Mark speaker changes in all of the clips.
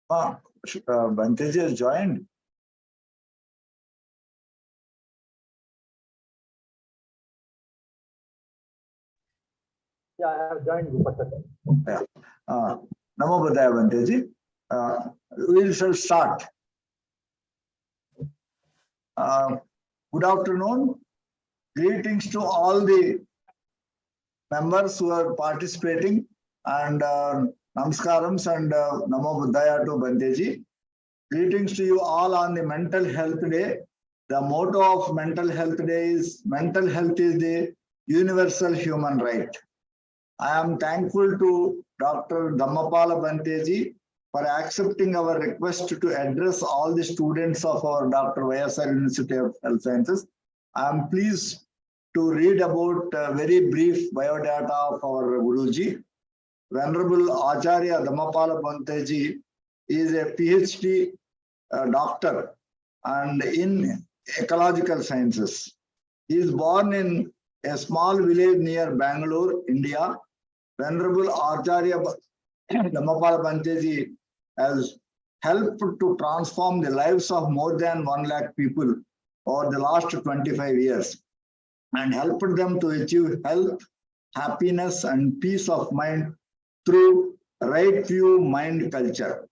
Speaker 1: Banteji has joined.
Speaker 2: Yeah, I have joined.
Speaker 1: Yeah. Namo Buddhaya, Banteji. We shall start. Good afternoon. Greetings to all the members who are participating, and Namaskaram and Namo Buddhaya to Banteji. Greetings to you all on the Mental Health Day. The motto of Mental Health Day is mental health is the universal human right. I am thankful to Dr. Dhammapala Banteji for accepting our request to address all the students of our Dr. YSR University of Health Sciences. I am pleased to read about a very brief biodata of our Guruji. Venerable Acharya Dhammapala Banteji is a PhD doctor and in ecological sciences. He is born in a small village near Bangalore, India. Venerable Acharya Dhammapala Banteji has helped to transform the lives of more than 1 lakh people over the last 25 years and helped them to achieve health, happiness, and peace of mind through right view mind culture.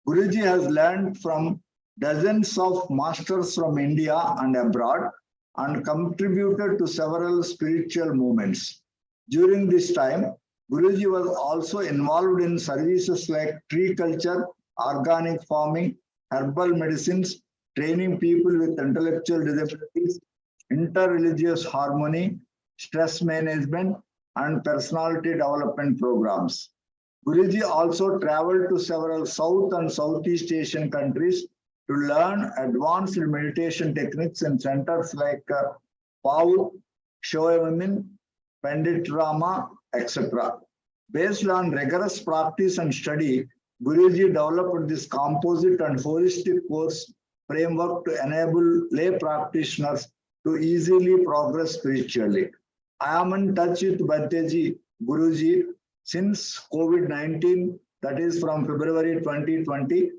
Speaker 1: Guruji has learned from dozens of masters from India and abroad and contributed to several spiritual movements. During this time, Guruji was also involved in services like tree culture, organic farming, herbal medicines, training people with intellectual disabilities, interreligious harmony, stress management, and personality development programs. Guruji also traveled to several South and Southeast Asian countries to learn advanced meditation techniques in centers like Pau, Shoyamin, Pandit Rama, etc. Based on rigorous practice and study, Guruji developed this composite and holistic course framework to enable lay practitioners to easily progress spiritually. I am in touch with Banteji Guruji since COVID-19, that is from February 2020.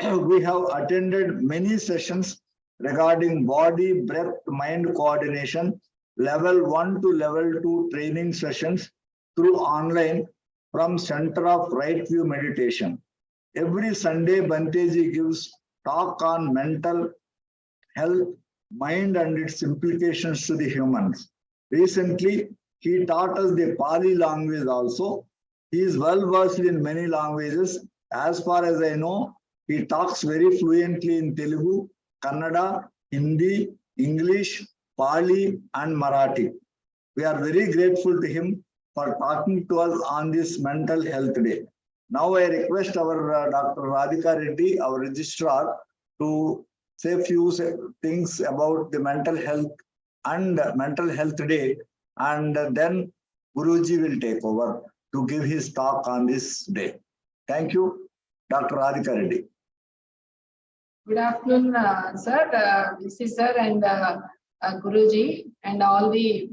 Speaker 1: We have attended many sessions regarding body, breath, mind coordination, level 1 to level 2 training sessions through online from Center of Right View Meditation. Every Sunday, Banteji gives talk on mental health, mind, and its implications to the humans. Recently, he taught us the Pali language also. He is well versed in many languages. As far as I know, he talks very fluently in Telugu, Kannada, Hindi, English, Pali, and Marathi. We are very grateful to him for talking to us on this Mental Health Day. Now I request our Dr. Radhika Reddy, our registrar, to say a few things about the mental health and Mental Health Day, and then Guruji will take over to give his talk on this day. Thank you, Dr. Radhika Reddy.
Speaker 3: Good afternoon, sir, VC sir, and Guruji, and all the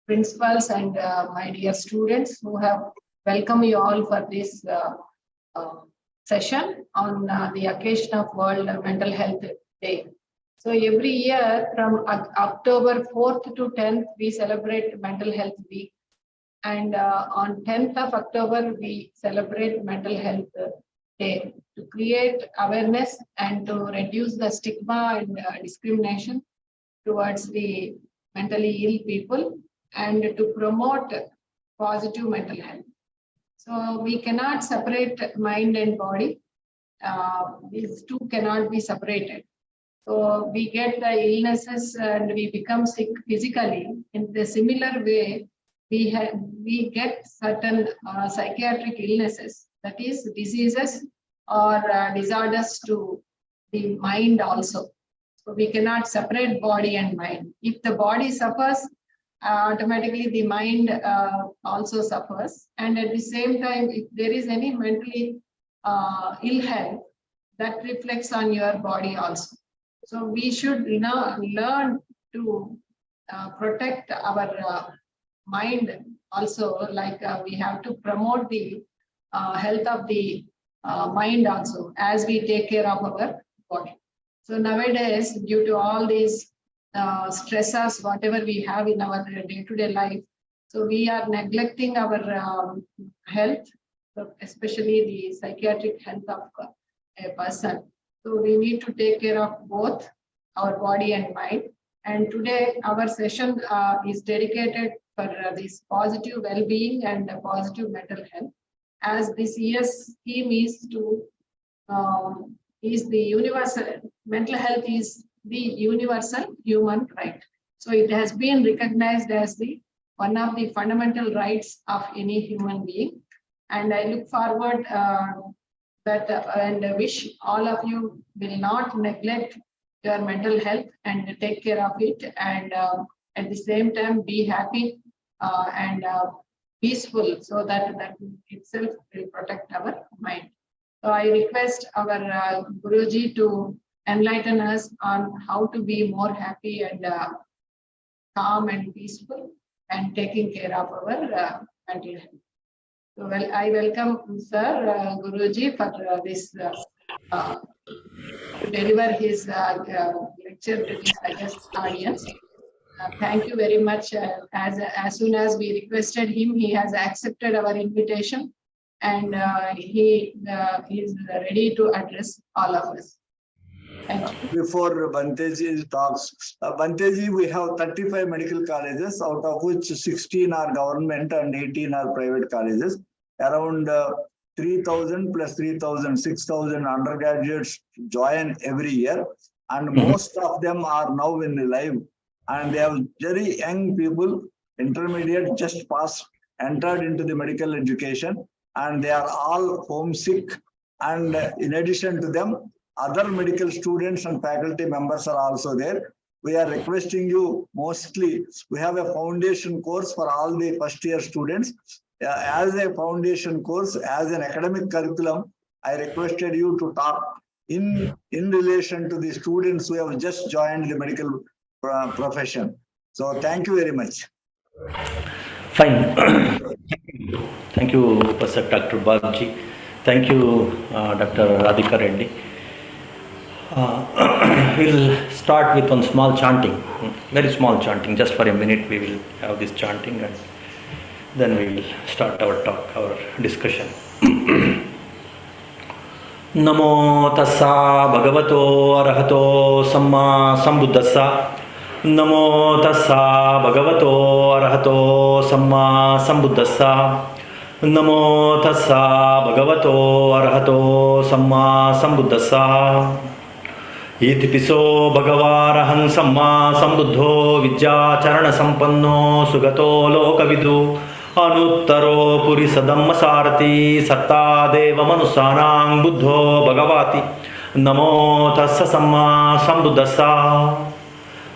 Speaker 3: principals and my dear students who have welcomed you all for this session on the occasion of World Mental Health Day. So every year from October 4th to 10th, we celebrate Mental Health Week. And on 10th of October, we celebrate Mental Health Day to create awareness and to reduce the stigma and discrimination towards the mentally ill people and to promote positive mental health. So we cannot separate mind and body. These two cannot be separated. So we get the illnesses and we become sick physically. In the similar way, we get certain psychiatric illnesses, that is diseases or disorders to the mind also. So we cannot separate body and mind. If the body suffers, automatically the mind also suffers. And at the same time, if there is any mentally ill health, that reflects on your body also. So we should learn to protect our mind also, like we have to promote the health of the mind also, as we take care of our body. So nowadays, due to all these stressors, whatever we have in our day-to-day life, so we are neglecting our health, especially the psychiatric health of a person. So we need to take care of both our body and mind. And today our session is dedicated for this positive well-being and positive mental health. As this year's theme is to is the universal mental health is the universal human right. So it has been recognized as the one of the fundamental rights of any human being. And I look forward that and wish all of you will not neglect your mental health and take care of it, and at the same time be happy and peaceful, so that itself will protect our mind. So I request our Guruji to enlighten us on how to be more happy and calm and peaceful and taking care of our mental health. So I welcome Sir Guruji for this to deliver his lecture to this august audience. Thank you very much. As soon as we requested him, he has accepted our invitation, and he is ready to address all of us. Thank you.
Speaker 1: Before Banteji talks, Banteji, we have 35 medical colleges, out of which 16 are government and 18 are private colleges. Around 3,000 plus 3,000, 6,000 undergraduates join every year, and most of them are now in the live, and they have very young people, intermediate, just passed, entered into the medical education, and they are all homesick. And in addition to them, other medical students and faculty members are also there. We are requesting you, mostly, we have a foundation course for all the first year students. As a foundation course, as an academic curriculum, I requested you to talk in relation to the students who have just joined the medical profession. So thank you very much.
Speaker 2: Fine. Thank you, Professor Dr. Babuji. Thank you, Dr. Radhika Reddy. We'll start with one small chanting, very small chanting, just for a minute we will have this chanting, and then we will start our talk, our discussion. Namo tassa bhagavato arahato samma sambuddhassa. Namo tassa bhagavato arahato samma sambuddhassa. Namo tassa bhagavato arahato samma sambuddhassa. Iti piso bhagavaraham samma sambuddho vidyacharana sampanno sugato lokavidu anuttaro purisa dhammasarati satta deva manusanang buddho bhagavati. Namo tassa samma sambuddhassa.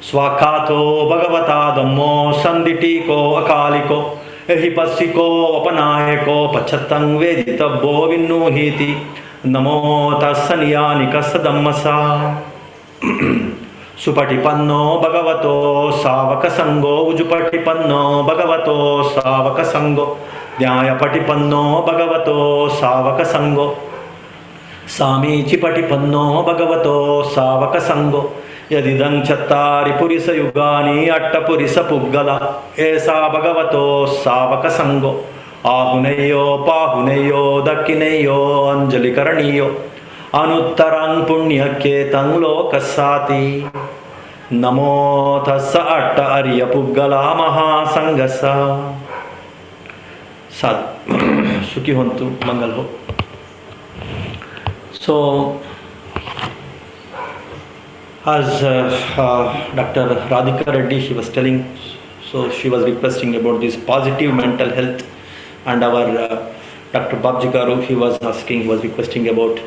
Speaker 2: Swakato bhagavata dhammo sanditiko akaliko ehipassiko apanayako pachatang veditabbo vinnuhiti. Namo tassa niyanikassa dhammasa. Supatipanno bhagavato savaka sango ujupatipanno bhagavato savaka sango dhyayapatipanno bhagavato savaka sango samicipatipanno bhagavato savaka sango yadidang chattari purisa yugani atta puggala esa bhagavato savaka sango ahuneyo pahuneyo dakkineyo anjali karaniyo Anuttarang punyaketang lokasati. Namo tassa atta arya puggala maha sangasa. Sad Sukhi hontu, Mangal ho. So, as Dr. Radhika Reddy, she was telling, so she was requesting about this positive mental health, and our Dr. Babuji Garu, he was asking, he was requesting about,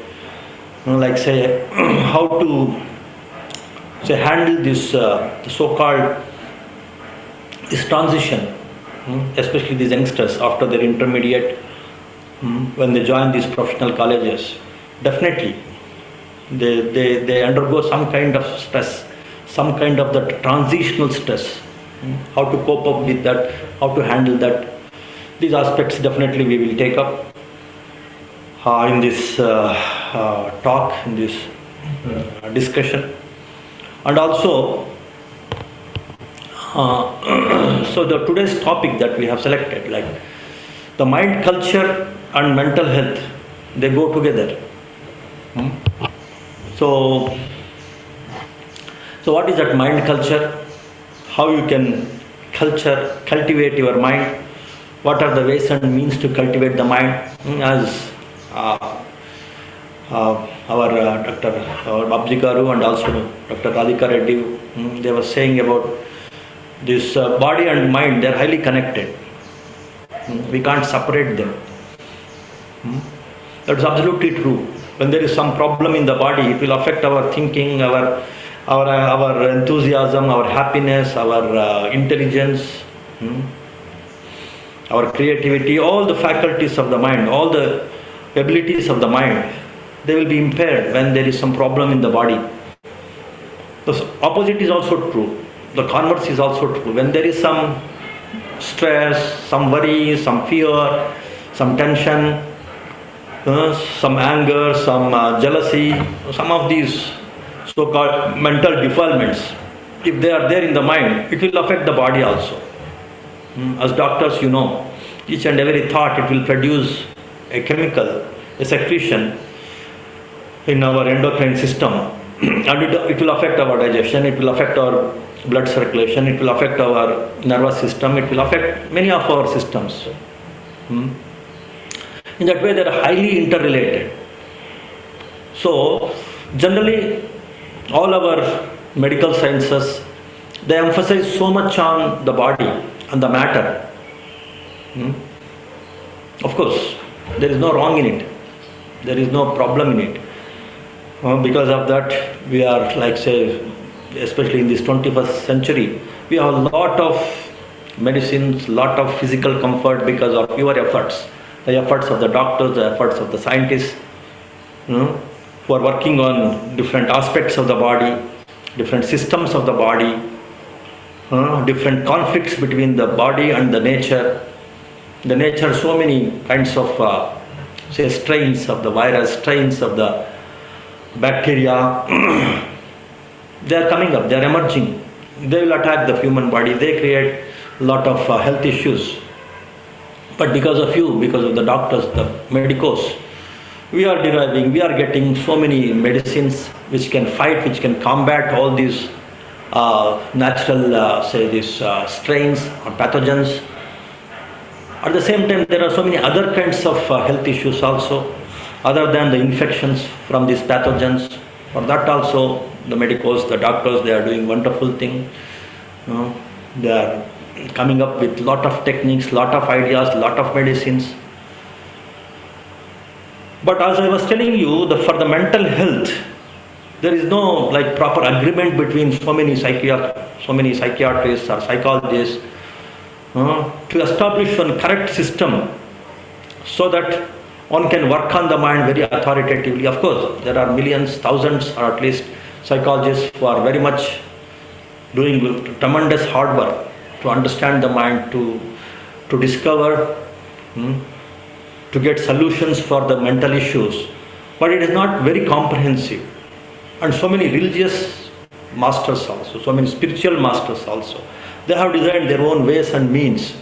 Speaker 2: like say, how to say handle this so-called this transition, especially these youngsters after their intermediate, when they join these professional colleges. Definitely, they undergo some kind of stress, some kind of the transitional stress. How to cope up with that, how to handle that. These aspects definitely we will take up. in this talk, in this discussion. And also, so the today's topic that we have selected, like the mind culture and mental health, they go together. So what is that mind culture? How you can cultivate your mind? What are the ways and means to cultivate the mind? As our Dr. Babjikaru and also Dr. Radhika Reddy, they were saying about this body and mind, they are highly connected. We can't separate them. That's absolutely true. When there is some problem in the body, it will affect our thinking, our enthusiasm, our happiness, our intelligence, our creativity, all the faculties of the mind, all the abilities of the mind, they will be impaired when there is some problem in the body. The opposite is also true. The converse is also true. When there is some stress, some worry, some fear, some tension, some anger, some jealousy, some of these so-called mental defilements, if they are there in the mind, it will affect the body also. As doctors, you know, each and every thought, it will produce a chemical, a secretion in our endocrine system, and it will affect our digestion, it will affect our blood circulation, it will affect our nervous system, it will affect many of our systems. In that way, they are highly interrelated. So, generally, all our medical sciences, they emphasize so much on the body and the matter. Of course, there is no wrong in it. There is no problem in it. Because of that, we are like, say, especially in this 21st century, we have a lot of medicines, lot of physical comfort because of your efforts. The efforts of the doctors, the efforts of the scientists, who are working on different aspects of the body, different systems of the body, different conflicts between the body and the nature. The nature, so many kinds of, say, strains of the virus, strains of the bacteria, they are coming up, they are emerging. They will attack the human body, they create a lot of health issues. But because of you, because of the doctors, the medicos, we are getting so many medicines which can fight, which can combat all these natural, say, these strains or pathogens. At the same time, there are so many other kinds of health issues also, other than the infections from these pathogens. For that also, the medicos, the doctors, they are doing wonderful thing. They are coming up with lot of techniques, lot of ideas, lot of medicines. But as I was telling you, for the mental health, there is no like proper agreement between so many psychiatrists or psychologists to establish one correct system so that one can work on the mind very authoritatively. Of course, there are millions, thousands, or at least psychologists who are very much doing tremendous hard work to understand the mind, to discover, to get solutions for the mental issues. But it is not very comprehensive. And so many religious masters also, so many spiritual masters also, they have designed their own ways and means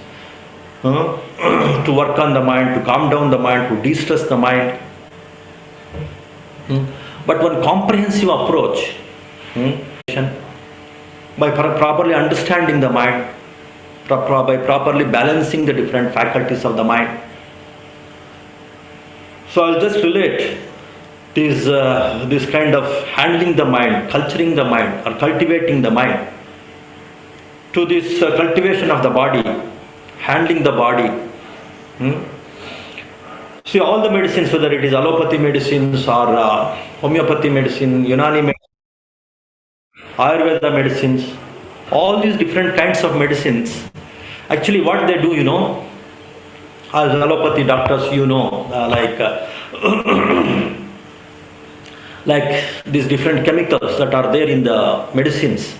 Speaker 2: to work on the mind, to calm down the mind, to de-stress the mind. But one comprehensive approach, by properly understanding the mind, by properly balancing the different faculties of the mind. So I'll just relate this kind of handling the mind, culturing the mind, or cultivating the mind, to this cultivation of the body, handling the body. See, all the medicines, whether it is allopathy medicines or homeopathy medicine, Unani medicine, Ayurveda medicines, all these different kinds of medicines, actually what they do, you know, as allopathy doctors, you know, like these different chemicals that are there in the medicines,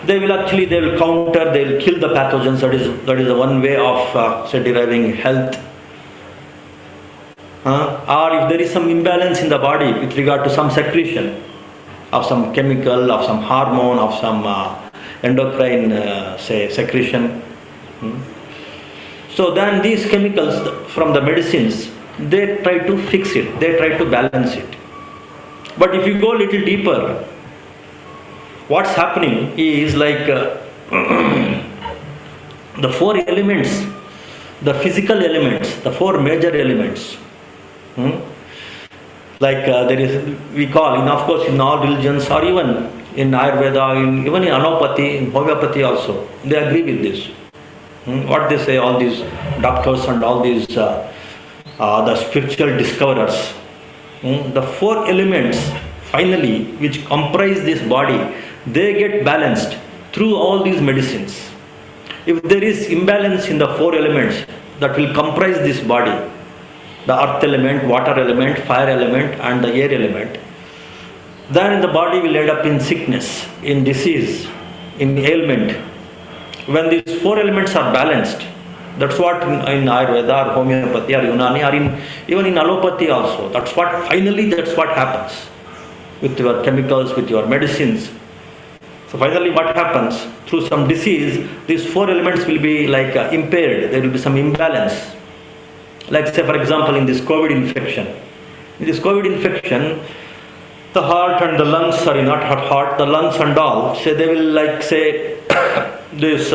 Speaker 2: they will counter, they will kill the pathogens. That is the one way of say deriving health. or if there is some imbalance in the body with regard to some secretion of some chemical, of some hormone, of some endocrine, say, secretion. So then these chemicals from the medicines, they try to fix it, they try to balance it. But if you go a little deeper, what's happening is like the four elements, the physical elements, the four major elements. Like there is, we call, of course, in all religions, or even in Ayurveda, even in allopathy, in homeopathy also, they agree with this. What they say, all these doctors and all these the spiritual discoverers, the four elements finally which comprise this body, they get balanced through all these medicines. If there is imbalance in the four elements that will comprise this body, the earth element, water element, fire element and the air element, then the body will end up in sickness, in disease, in ailment. When these four elements are balanced, that's what in Ayurveda or homeopathy or Unani or even in allopathy also, that's what happens with your chemicals, with your medicines. So finally what happens, through some disease, these four elements will be like impaired, there will be some imbalance. Like say for example in this COVID infection. In this COVID infection, the heart and the lungs, sorry not heart, the lungs and all, say they will like say this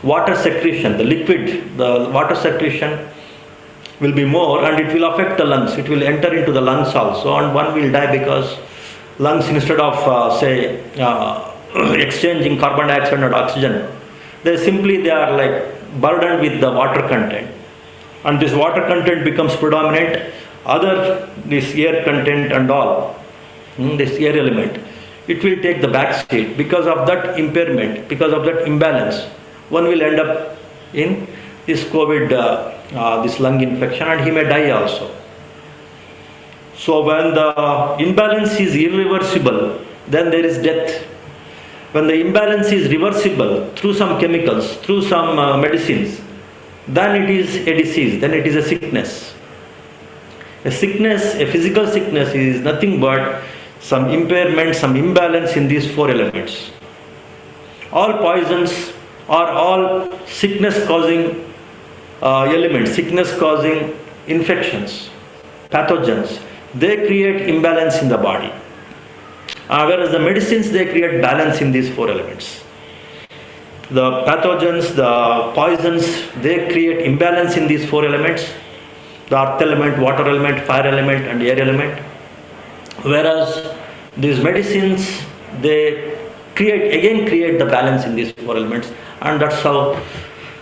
Speaker 2: water secretion, the liquid, the water secretion will be more and it will affect the lungs. It will enter into the lungs also and one will die because lungs instead of exchanging carbon dioxide and oxygen, they are like burdened with the water content. And this water content becomes predominant, this air content and all, this air element, it will take the back seat. Because of that impairment, because of that imbalance, one will end up in this COVID, this lung infection and he may die also. So when the imbalance is irreversible, then there is death. When the imbalance is reversible through some chemicals, through some medicines, then it is a disease, then it is a sickness. A sickness, a physical sickness is nothing but some impairment, some imbalance in these four elements. All poisons are all sickness causing elements, sickness causing infections, pathogens. They create imbalance in the body. Whereas the medicines, they create balance in these four elements. The pathogens, the poisons, they create imbalance in these four elements. The earth element, water element, fire element and air element. Whereas these medicines, they create the balance in these four elements, and that's how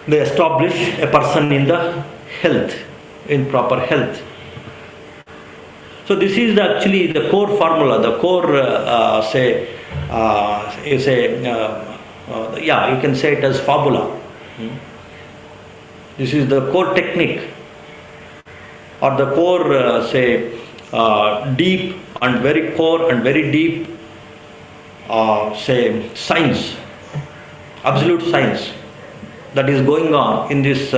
Speaker 2: they establish a person in the health, in proper health. So this is actually the core formula, the core you can say it as formula. This is the core technique or the core deep and very core and very deep science, absolute science that is going on in this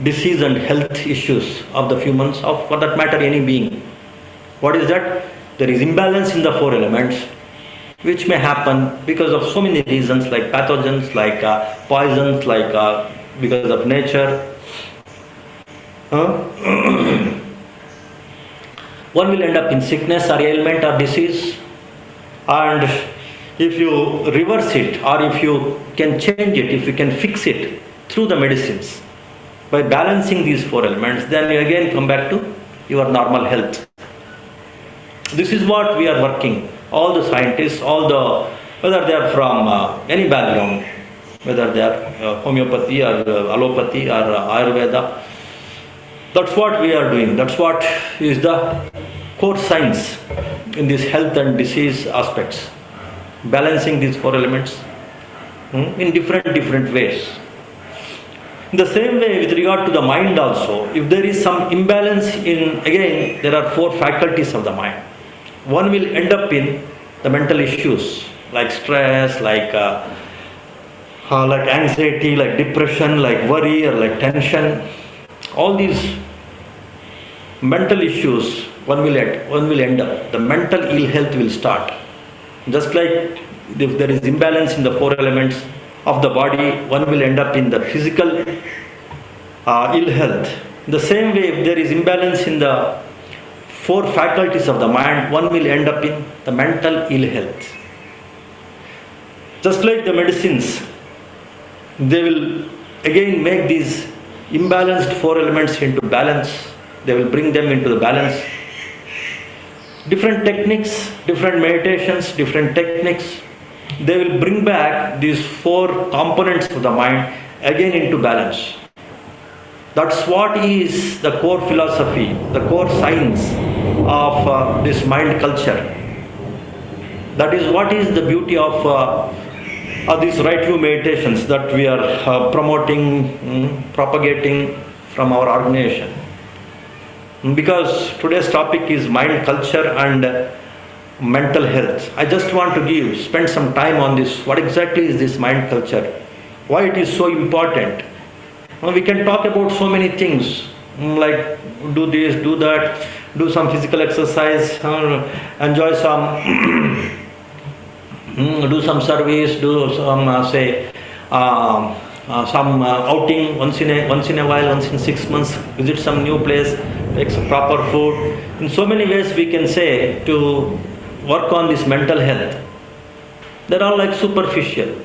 Speaker 2: disease and health issues of the humans, of for that matter any being. What is that? There is imbalance in the four elements, which may happen because of so many reasons, like pathogens, like poisons, like because of nature. One will end up in sickness or ailment or disease, and if you reverse it or if you can change it, if you can fix it through the medicines, by balancing these four elements, then you again come back to your normal health. This is what we are working. All the scientists, whether they are from any background, whether they are homeopathy or allopathy or Ayurveda, that's what we are doing. That's what is the core science in this health and disease aspects. Balancing these four elements in different ways. In the same way, with regard to the mind also, if there is some imbalance again, there are four faculties of the mind. One will end up in the mental issues like stress, like anxiety, like depression, like worry or like tension. All these mental issues, one will end up. The mental ill health will start. Just like if there is imbalance in the four elements of the body, one will end up in the physical ill health. The same way, if there is imbalance in the four faculties of the mind, one will end up in the mental ill health. Just like the medicines, they will again make these imbalanced four elements into balance. They will bring them into the balance. Different techniques, different meditations, different techniques, they will bring back these four components of the mind again into balance. That's what is the core philosophy, the core science of this mind culture. That is what is the beauty of these right view meditations that we are promoting, propagating from our organization. Because today's topic is mind culture and mental health. I just want to spend some time on this. What exactly is this mind culture? Why it is so important? We can talk about so many things, like do this, do that, do some physical exercise, enjoy some, do some service, do some, some outing once in a while, once in 6 months, visit some new place, take some proper food. In so many ways we can say to work on this mental health. They're all like superficial.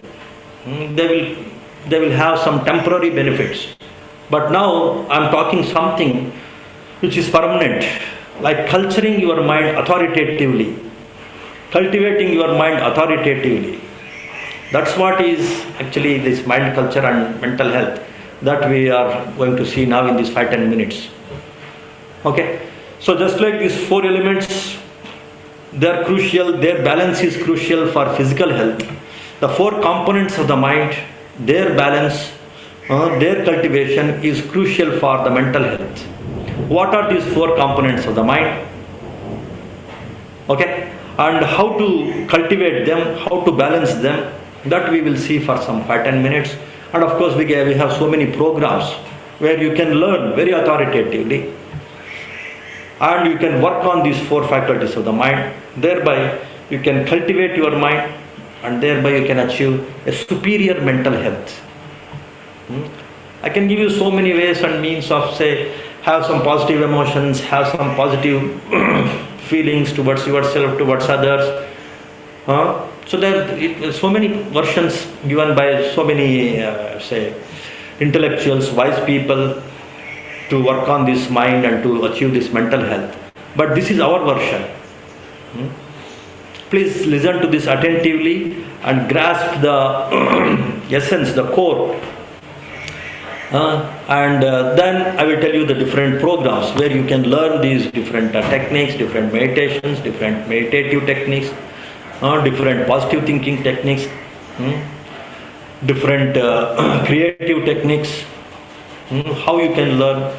Speaker 2: They will have some temporary benefits. But now I'm talking something which is permanent, like culturing your mind authoritatively, cultivating your mind authoritatively. That's what is actually this mind culture and mental health that we are going to see now in these 5-10 minutes. Okay, so just like these four elements, they are crucial, their balance is crucial for physical health. The four components of the mind, their balance, their cultivation is crucial for the mental health. What are these four components of the mind? Okay, and how to cultivate them, how to balance them, that we will see for some 5-10 minutes. And of course we have so many programs where you can learn very authoritatively and you can work on these four faculties of the mind. Thereby you can cultivate your mind and thereby you can achieve a superior mental health. I can give you so many ways and means of, say, have some positive emotions, have some positive feelings towards yourself, towards others. So there are so many versions given by so many, say, intellectuals, wise people to work on this mind and to achieve this mental health. But this is our version. Please listen to this attentively and grasp the essence, the core. Then I will tell you the different programs where you can learn these different techniques, different meditations, different meditative techniques, different positive thinking techniques, different creative techniques, how you can learn,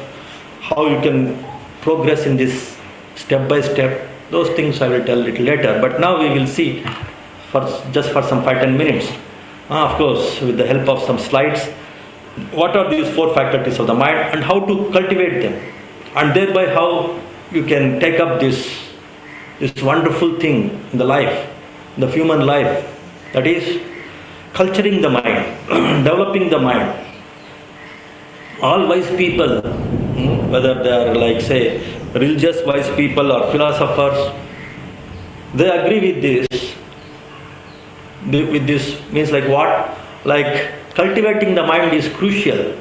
Speaker 2: how you can progress in this step by step. Those things I will tell a little later. But now we will see just for some 5-10 minutes, of course with the help of some slides, what are these four faculties of the mind and how to cultivate them, and thereby how you can take up this wonderful thing in the life, the human life, that is culturing the mind, developing the mind. All wise people, whether they are like, say, religious wise people or philosophers, they agree with this. With this means like what? Like cultivating the mind is crucial.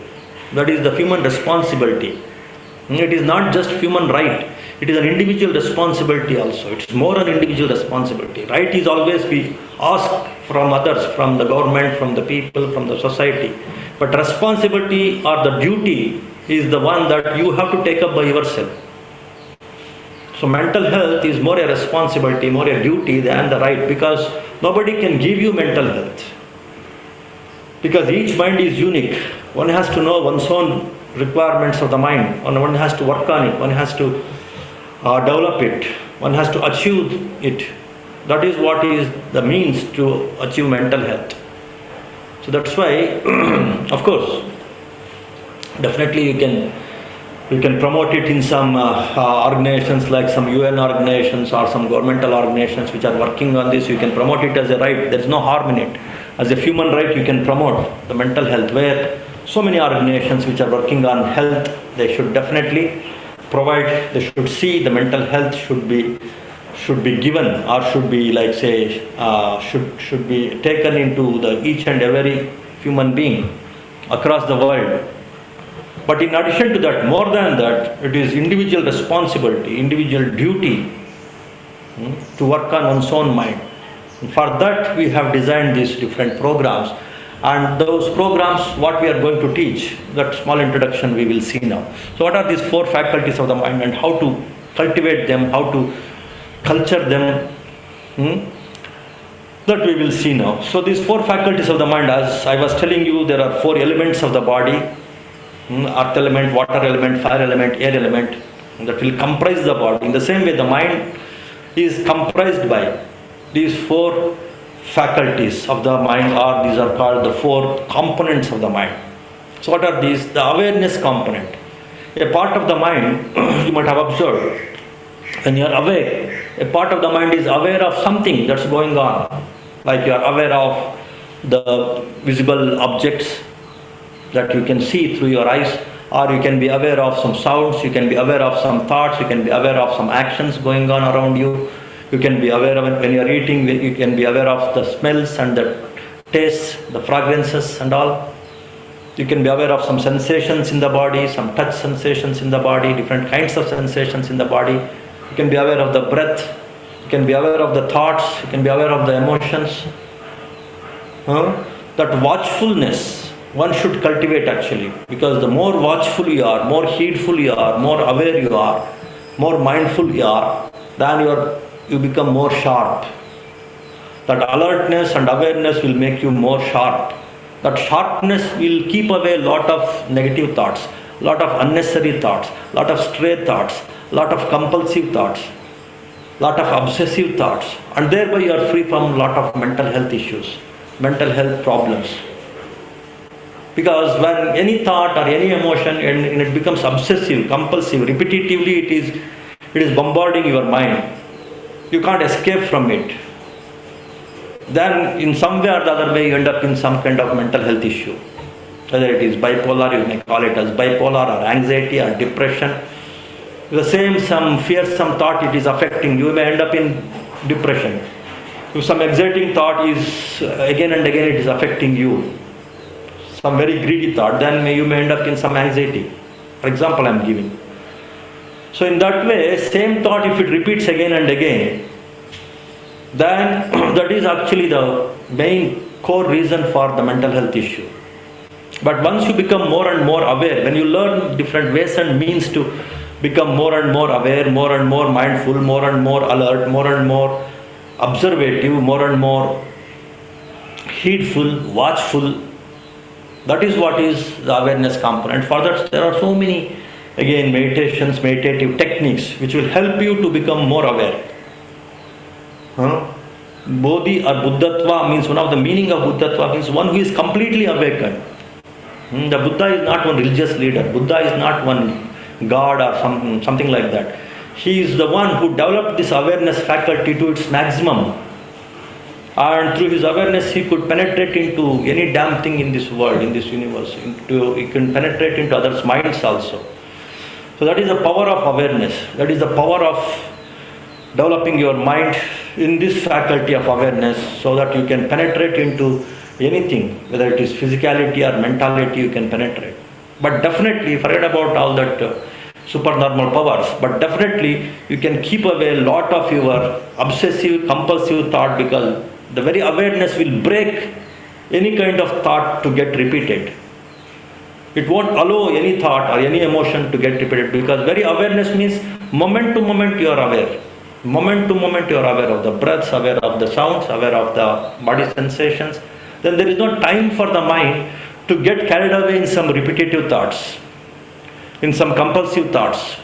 Speaker 2: That is the human responsibility. It is not just human right. It is an individual responsibility also. It's more an individual responsibility. Right is always we ask from others, from the government, from the people, from the society. But responsibility or the duty is the one that you have to take up by yourself. So mental health is more a responsibility, more a duty than the right, because nobody can give you mental health. Because each mind is unique. One has to know one's own requirements of the mind. One has to work on it. One has to develop it. One has to achieve it. That is what is the means to achieve mental health. So that's why, of course, definitely you can You can promote it in some organizations like some UN organizations or some governmental organizations which are working on this. You can promote it as a right. There is no harm in it. As a human right, you can promote the mental health, where so many organizations which are working on health, they should definitely provide, they should see the mental health should be given, or should be, like say, should be taken into the each and every human being across the world. But in addition to that, more than that, it is individual responsibility, individual duty to work on one's own mind. And for that, we have designed these different programs. And those programs, what we are going to teach, that small introduction we will see now. So what are these 4 faculties of the mind and how to cultivate them, how to culture them, that we will see now. So these 4 faculties of the mind, as I was telling you, there are 4 elements of the body. Earth element, water element, fire element, air element, that will comprise the body. In the same way, the mind is comprised by these 4 faculties of the mind, or these are called the 4 components of the mind. So what are these? The awareness component. A part of the mind, you might have observed, when you are awake, a part of the mind is aware of something that's going on. Like you are aware of the visible objects that you can see through your eyes, or you can be aware of some sounds, you can be aware of some thoughts, you can be aware of some actions going on around you. You can be aware of when you are eating, you can be aware of the smells and the tastes, the fragrances and all. You can be aware of some sensations in the body, some touch sensations in the body, different kinds of sensations in the body. You can be aware of the breath, you can be aware of the thoughts, you can be aware of the emotions. That watchfulness one should cultivate actually, because the more watchful you are, more heedful you are, more aware you are, more mindful you are, then you become more sharp. That alertness and awareness will make you more sharp. That sharpness will keep away a lot of negative thoughts, a lot of unnecessary thoughts, a lot of stray thoughts, a lot of compulsive thoughts, a lot of obsessive thoughts, and thereby you are free from a lot of mental health issues, mental health problems. Because when any thought or any emotion and it becomes obsessive, compulsive, repetitively it is bombarding your mind. You can't escape from it. Then in some way or the other way you end up in some kind of mental health issue. Whether it is bipolar, you may call it as bipolar, or anxiety or depression. The same, some fear, some thought it is affecting you, may end up in depression. If some exciting thought is again and again it is affecting you, some very greedy thought, then you may end up in some anxiety. For example, I am giving. So in that way, same thought if it repeats again and again, then that is actually the main core reason for the mental health issue. But once you become more and more aware, when you learn different ways and means to become more and more aware, more and more mindful, more and more alert, more and more observative, more and more heedful, watchful, that is what is the awareness component. For that, there are so many, again, meditations, meditative techniques which will help you to become more aware. Bodhi or Buddhatva means, one of the meaning of Buddhatva means one who is completely awakened. The Buddha is not one religious leader. Buddha is not one god or something like that. He is the one who developed this awareness faculty to its maximum. And through his awareness, he could penetrate into any damn thing in this world, in this universe. He can penetrate into others' minds also. So that is the power of awareness. That is the power of developing your mind in this faculty of awareness, so that you can penetrate into anything, whether it is physicality or mentality, you can penetrate. But definitely, forget about all that supernormal powers, but definitely you can keep away a lot of your obsessive, compulsive thought, because the very awareness will break any kind of thought to get repeated. It won't allow any thought or any emotion to get repeated, because very awareness means moment to moment you are aware. Moment to moment you are aware of the breaths, aware of the sounds, aware of the body sensations. Then there is no time for the mind to get carried away in some repetitive thoughts, in some compulsive thoughts.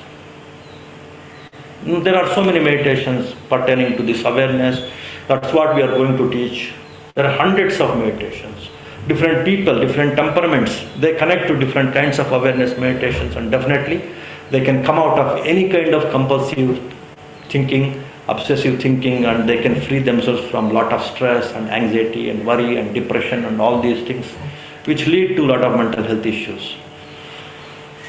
Speaker 2: There are so many meditations pertaining to this awareness. That's what we are going to teach. There are hundreds of meditations. Different people, different temperaments, they connect to different kinds of awareness meditations, and definitely They can come out of any kind of compulsive thinking, obsessive thinking, and they can free themselves from a lot of stress and anxiety and worry and depression and all these things, which lead to a lot of mental health issues.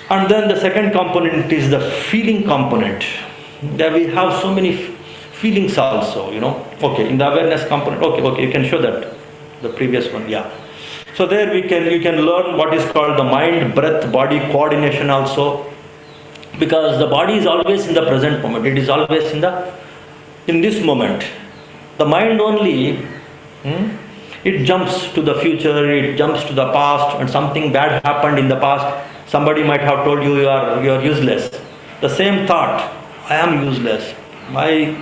Speaker 2: And then the second component is the feeling component. There we have so many feelings also, Okay, in the awareness component, okay, you can show that, the previous one, yeah. So there you can learn what is called the mind, breath, body coordination also, because the body is always in the present moment. It is always in this moment. The mind only, it jumps to the future, it jumps to the past, and something bad happened in the past. Somebody might have told you you are useless. The same thought, I am useless. My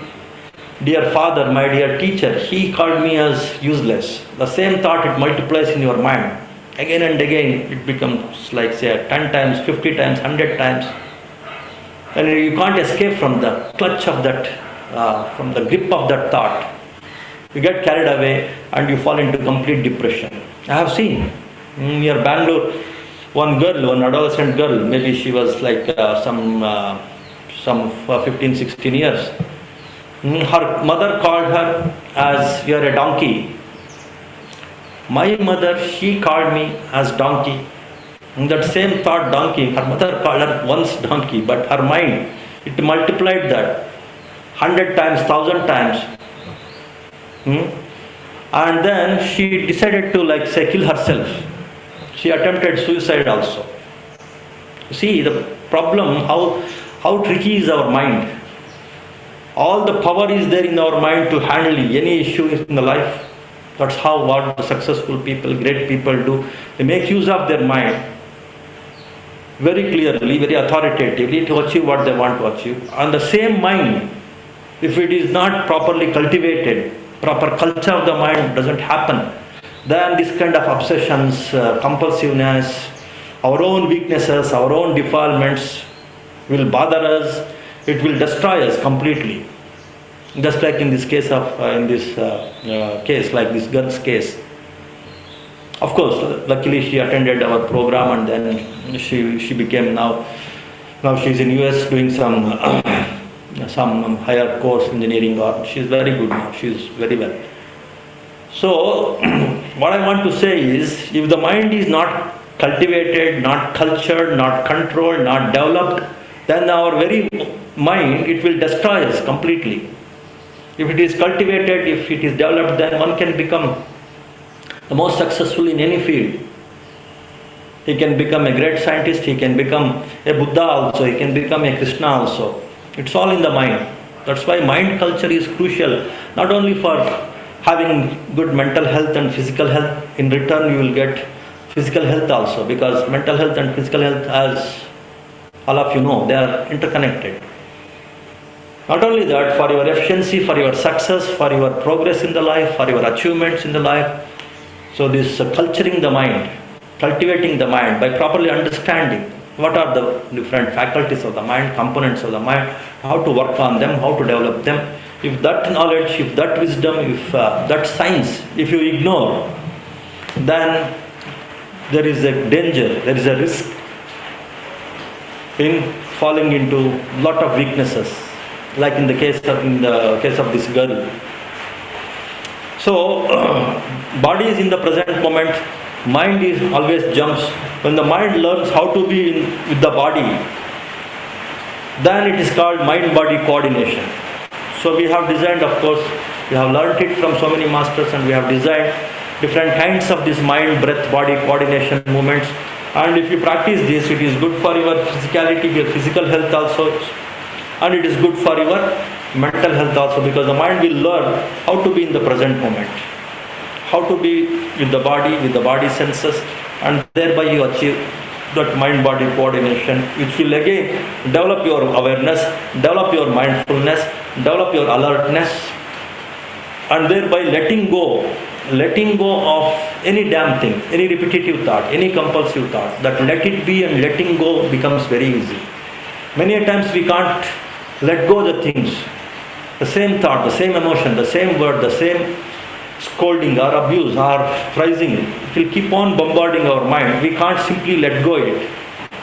Speaker 2: dear father, my dear teacher, he called me as useless. The same thought, it multiplies in your mind. Again and again, it becomes like, say, 10 times, 50 times, 100 times. And you can't escape from the clutch of that, from the grip of that thought. You get carried away and you fall into complete depression. I have seen near Bangalore, one adolescent girl, maybe she was like some 15, 16 years. Her mother called her as, you are a donkey. My mother, she called me as donkey. And that same thought, donkey, her mother called her once donkey, but her mind, it multiplied that 100 times, 1,000 times. And then she decided to kill herself. She attempted suicide also. See the problem, how tricky is our mind. All the power is there in our mind to handle any issue in the life. That's what the successful people, great people do. They make use of their mind very clearly, very authoritatively to achieve what they want to achieve. And the same mind, if it is not properly cultivated, proper culture of the mind doesn't happen, then this kind of obsessions, compulsiveness, our own weaknesses, our own defilements will bother us. It will destroy us completely. Just like in this case like this girl's case. Of course, luckily she attended our program and then she became now she's in US doing some higher course engineering, or she's very good now. She's very well. So what I want to say is, if the mind is not cultivated, not cultured, not controlled, not developed, then our very mind, it will destroy us completely. If it is cultivated, if it is developed, then one can become the most successful in any field. He can become a great scientist, he can become a Buddha also, he can become a Krishna also. It's all in the mind. That's why mind culture is crucial, not only for having good mental health and physical health. In return, you will get physical health also, because mental health and physical health, as all of you know, they are interconnected. Not only that, for your efficiency, for your success, for your progress in the life, for your achievements in the life. So this culturing the mind, cultivating the mind by properly understanding what are the different faculties of the mind, components of the mind, how to work on them, how to develop them. If that knowledge, if that wisdom, if that science, if you ignore, then there is a danger, there is a risk in falling into a lot of weaknesses, like in the case of this girl. So body is in the present moment, mind is always jumps. When the mind learns how to be with the body, then it is called mind-body coordination. So we have designed, of course, we have learned it from so many masters, and we have designed different kinds of this mind, breath, body coordination movements. And if you practice this, it is good for your physicality, your physical health also, and it is good for your mental health also, because the mind will learn how to be in the present moment, how to be with the body senses, and thereby you achieve that mind-body coordination, which will again develop your awareness, develop your mindfulness, develop your alertness, and thereby letting go of any damn thing, any repetitive thought, any compulsive thought. That let it be and letting go becomes very easy. Many a times we can't let go the things, the same thought, the same emotion, the same word, the same scolding or abuse or praising, it will keep on bombarding our mind. We can't simply let go it.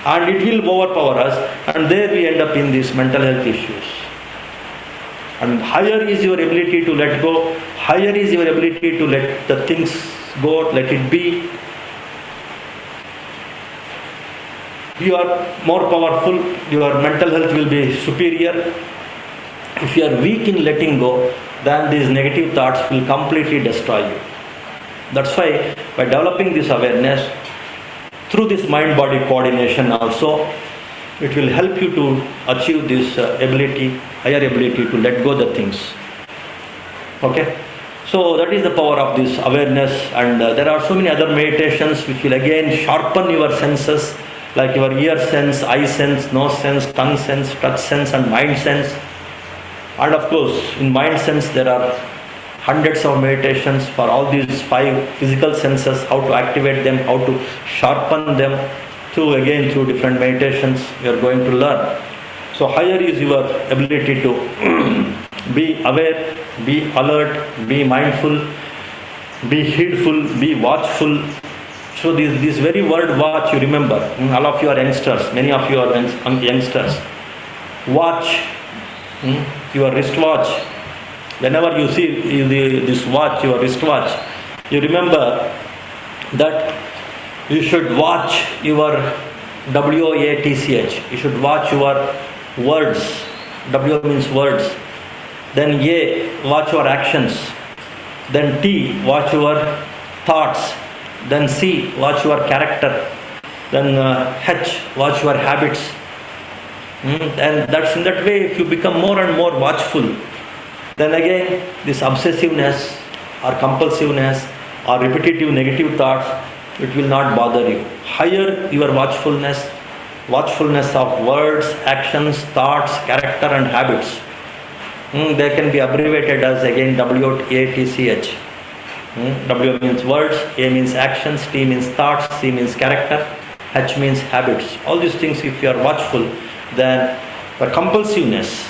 Speaker 2: and it will overpower us, and there we end up in these mental health issues. And higher is your ability to let go, higher is your ability to let the things go, let it be. You are more powerful, your mental health will be superior. If you are weak in letting go, then these negative thoughts will completely destroy you. That's why by developing this awareness, through this mind-body coordination also, it will help you to achieve this ability, higher ability to let go the things. Okay? So that is the power of this awareness, and there are so many other meditations which will again sharpen your senses, like your ear sense, eye sense, nose sense, tongue sense, touch sense and mind sense. And of course, in mind sense there are hundreds of meditations for all these 5 physical senses, how to activate them, how to sharpen them, through different meditations you are going to learn. So higher is your ability to be aware, be alert, be mindful, be heedful, be watchful. So this very word watch, you remember, all of you are youngsters, many of you are youngsters. Watch, your wristwatch. Whenever you see this watch, your wristwatch, you remember that you should watch your WATCH. You should watch your words. W means words. Then A, watch your actions. Then T, watch your thoughts. Then C, watch your character. Then H, watch your habits. And that's in that way, if you become more and more watchful, then again this obsessiveness or compulsiveness or repetitive negative thoughts, it will not bother you. Higher your watchfulness of words, actions, thoughts, character and habits. They can be abbreviated as again WATCH. W means words, A means actions, T means thoughts, C means character, H means habits. All these things, if you are watchful, then the compulsiveness,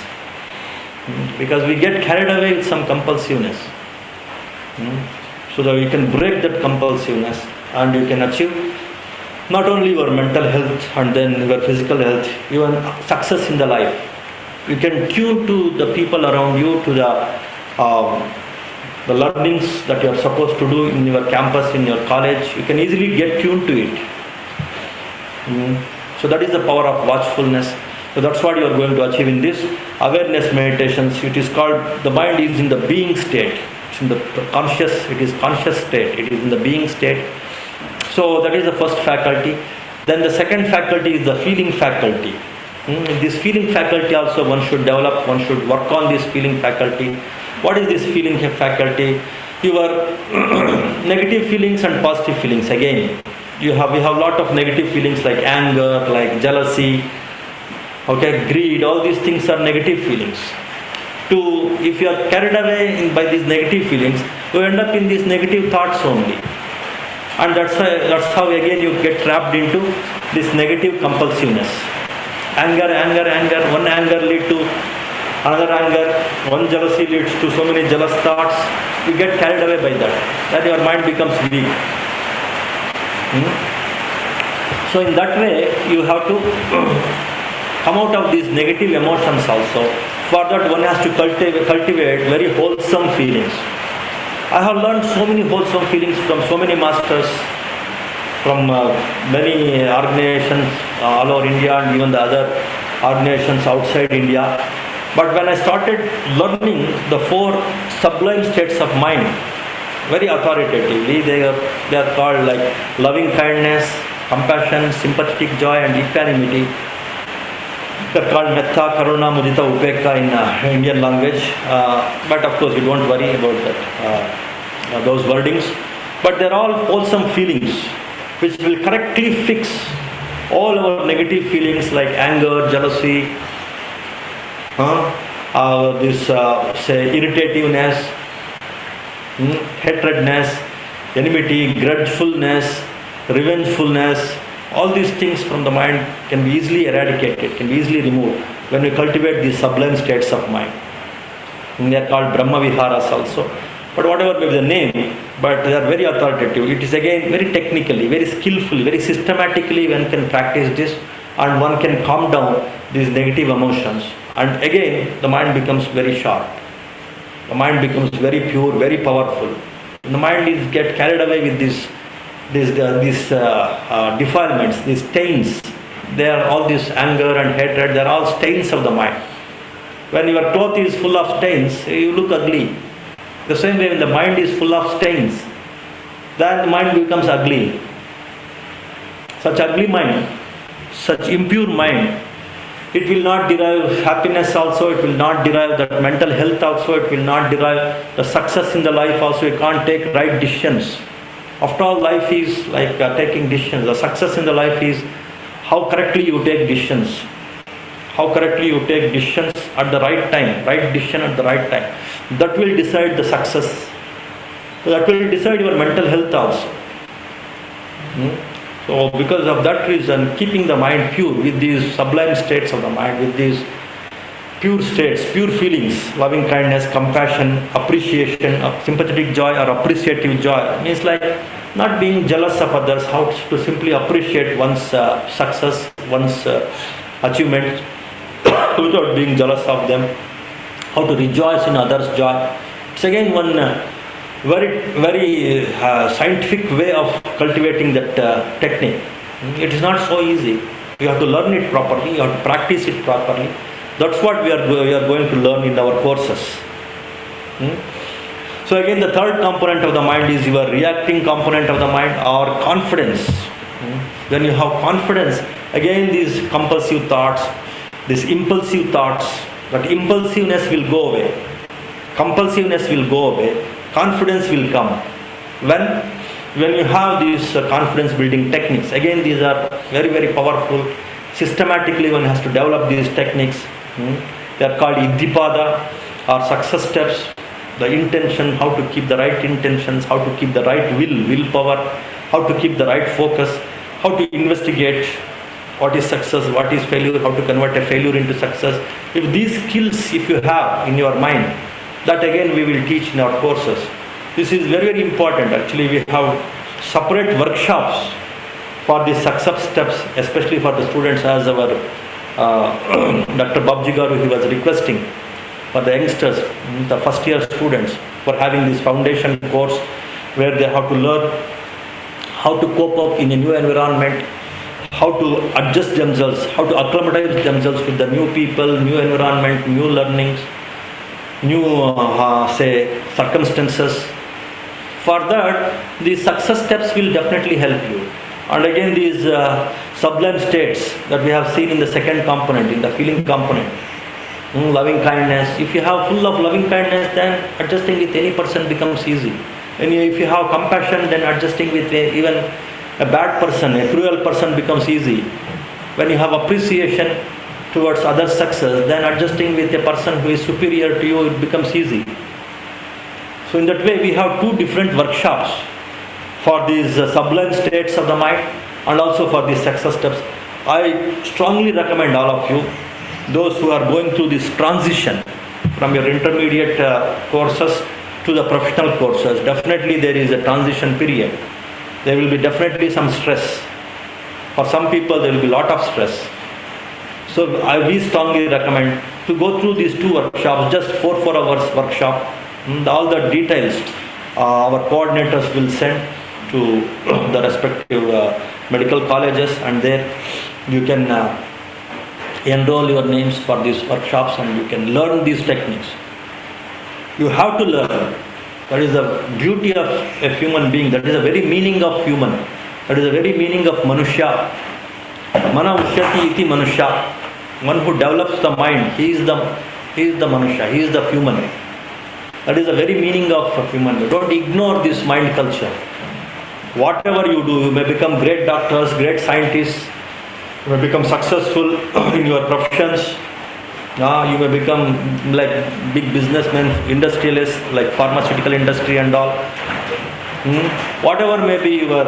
Speaker 2: because we get carried away with some compulsiveness, so that you can break that compulsiveness and you can achieve not only your mental health and then your physical health, even success in the life. You can tune to the people around you, to the learnings that you are supposed to do in your campus, in your college. You can easily get tuned to it. So that is the power of watchfulness. So that's what you are going to achieve in this awareness meditations. It is called, the mind is in the being state. It's in the conscious, it is conscious state. It is in the being state. So that is the first faculty. Then the second faculty is the feeling faculty. This feeling faculty also one should develop, one should work on this feeling faculty. What is this feeling faculty? Your negative feelings and positive feelings. Again, we have a lot of negative feelings like anger, like jealousy, greed. All these things are negative feelings. If you are carried away by these negative feelings, you end up in these negative thoughts only. And that's how again you get trapped into this negative compulsiveness. Anger. One anger leads to another anger. One jealousy leads to so many jealous thoughts. You get carried away by that. Then your mind becomes weak. So in that way, you have to come out of these negative emotions also. For that, one has to cultivate very wholesome feelings. I have learned so many wholesome feelings from so many masters, from many organizations all over India and even the other organizations outside India. But when I started learning the 4 sublime states of mind, very authoritatively, they are called like loving kindness, compassion, sympathetic joy and equanimity. They are called metta, karuna, mudita, upekka in Indian language. But of course you don't worry about that, those wordings. But they are all wholesome feelings which will correctly fix all our negative feelings like anger, jealousy, say irritativeness, hatredness, enmity, grudgefulness, revengefulness. All these things from the mind can be easily eradicated, can be easily removed when we cultivate these sublime states of mind. They are called Brahma Viharas also. But whatever may be the name, but they are very authoritative. It is again very technically, very skillfully, very systematically one can practice this. and one can calm down these negative emotions. And again, the mind becomes very sharp. The mind becomes very pure, very powerful. And the mind is get carried away with these defilements, these stains. They are all this anger and hatred. They are all stains of the mind. When your cloth is full of stains, you look ugly. The same way, when the mind is full of stains, then the mind becomes ugly. Such ugly mind, such impure mind, it will not derive happiness also, it will not derive the mental health also, it will not derive the success in the life also. You can't take right decisions. After all, life is like taking decisions. The success in the life is how correctly you take decisions. How correctly you take decisions at the right time, right decision at the right time. That will decide the success. That will decide your mental health also. So because of that reason, keeping the mind pure with these sublime states of the mind, with these pure states, pure feelings, loving kindness, compassion, appreciation, sympathetic joy or appreciative joy, means like not being jealous of others, how to simply appreciate one's success, one's achievements without being jealous of them, how to rejoice in others' joy. It's again one very scientific way of cultivating that technique. It is not so easy. You have to learn it properly, you have to practice it properly. That's what we are going to learn in our courses. So again, the third component of the mind is your reacting component of the mind, or confidence. When you have confidence, again these compulsive thoughts, these impulsive thoughts, that impulsiveness will go away. Compulsiveness will go away. Confidence will come. When you have these confidence building techniques, again these are very, very powerful. Systematically one has to develop these techniques. They are called Iddhipada, or success steps. The intention, how to keep the right intentions, how to keep the right willpower, how to keep the right focus, how to investigate what is success, what is failure, how to convert a failure into success. If these skills, if you have in your mind, that again we will teach in our courses. This is very, very important. Actually, we have separate workshops for the success steps, especially for the students, as our Dr. Babji Garu, he was requesting for the youngsters, the first year students, for having this foundation course where they have to learn how to cope up in a new environment, how to adjust themselves, how to acclimatize themselves with the new people, new environment, new learnings, new circumstances. For that, these success steps will definitely help you. And again, these sublime states that we have seen in the second component, in the feeling component, loving kindness. If you have full of loving kindness, then adjusting with any person becomes easy. And if you have compassion, then adjusting with even a bad person, a cruel person becomes easy. When you have appreciation towards others' success, then adjusting with a person who is superior to you, it becomes easy. So in that way, we have two different workshops for these sublime states of the mind and also for these success steps. I strongly recommend all of you, those who are going through this transition from your intermediate courses to the professional courses, definitely there is a transition period. There will be definitely some stress. For some people, there will be a lot of stress. So we strongly recommend to go through these two workshops, just 4 hours workshop. All the details our coordinators will send to the respective medical colleges, and there you can enroll your names for these workshops and you can learn these techniques. You have to learn. That is the duty of a human being. That is the very meaning of human. That is the very meaning of Manusya. Mana Ushyati iti Manusya. One who develops the mind, he is the Manusya, he is the human. That is the very meaning of human. Don't ignore this mind culture. Whatever you do, you may become great doctors, great scientists, you may become successful in your professions, you may become like big businessmen, industrialists, like pharmaceutical industry and all. Whatever may be your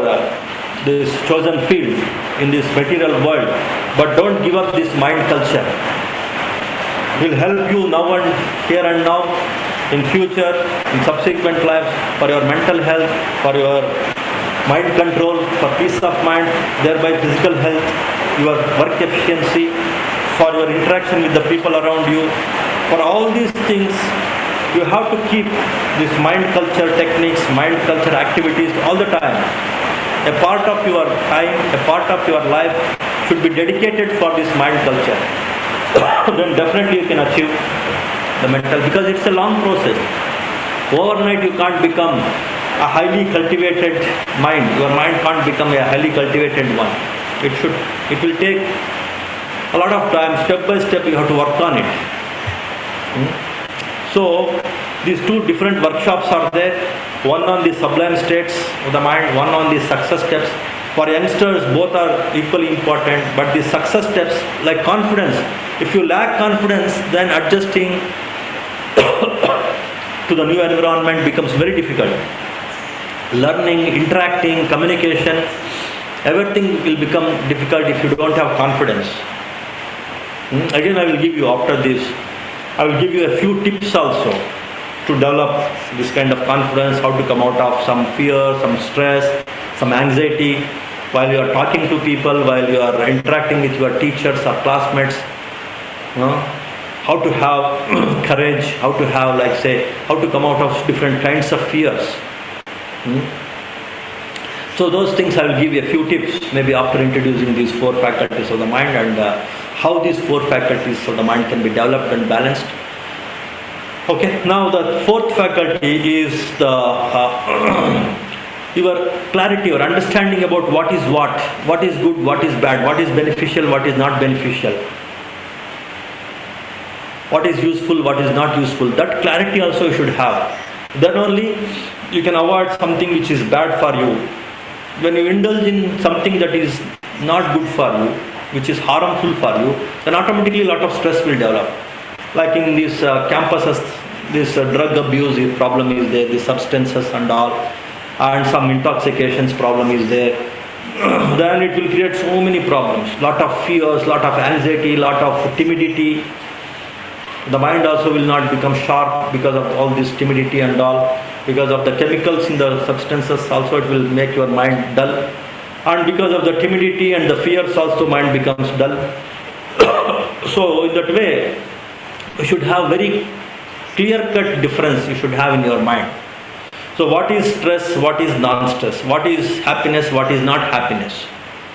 Speaker 2: this chosen field in this material world, but don't give up this mind culture. It will help you now and here and now, in future, in subsequent lives, for your mental health, for your mind control, for peace of mind, thereby physical health. your work efficiency, for your interaction with the people around you. For all these things, you have to keep this mind culture techniques, mind culture activities all the time. A part of your time, a part of your life should be dedicated for this mind culture. Then definitely you can achieve the mental, because it's a long process. Overnight you can't become a highly cultivated mind. Your mind can't become a highly cultivated one. It will take a lot of time. Step by step you have to work on it. So these two different workshops are there. One on the sublime states of the mind, one on the success steps. For youngsters, both are equally important, but the success steps, like confidence, if you lack confidence, then adjusting to the new environment becomes very difficult. Learning, interacting, communication, everything will become difficult if you don't have confidence. Again, I will give you, after this, I will give you a few tips also to develop this kind of confidence, how to come out of some fear, some stress, some anxiety while you are talking to people, while you are interacting with your teachers or classmates. How to have courage, how to have, like say, how to come out of different kinds of fears. So those things I will give you a few tips, maybe after introducing these four faculties of the mind and how these four faculties of the mind can be developed and balanced. Okay, now the fourth faculty is the your clarity, your understanding about what is good, what is bad, what is beneficial, what is not beneficial, what is useful, what is not useful. That clarity also you should have. Then only you can avoid something which is bad for you. When you indulge in something that is not good for you, which is harmful for you, then automatically a lot of stress will develop. Like in these campuses, this drug abuse problem is there, the substances and all, and some intoxications problem is there. Then it will create so many problems, lot of fears, lot of anxiety, lot of timidity. The mind also will not become sharp because of all this timidity and all. Because of the chemicals in the substances also it will make your mind dull. And because of the timidity and the fears also mind becomes dull. So in that way, you should have very clear-cut difference you should have in your mind. So what is stress, what is non-stress, what is happiness, what is not happiness,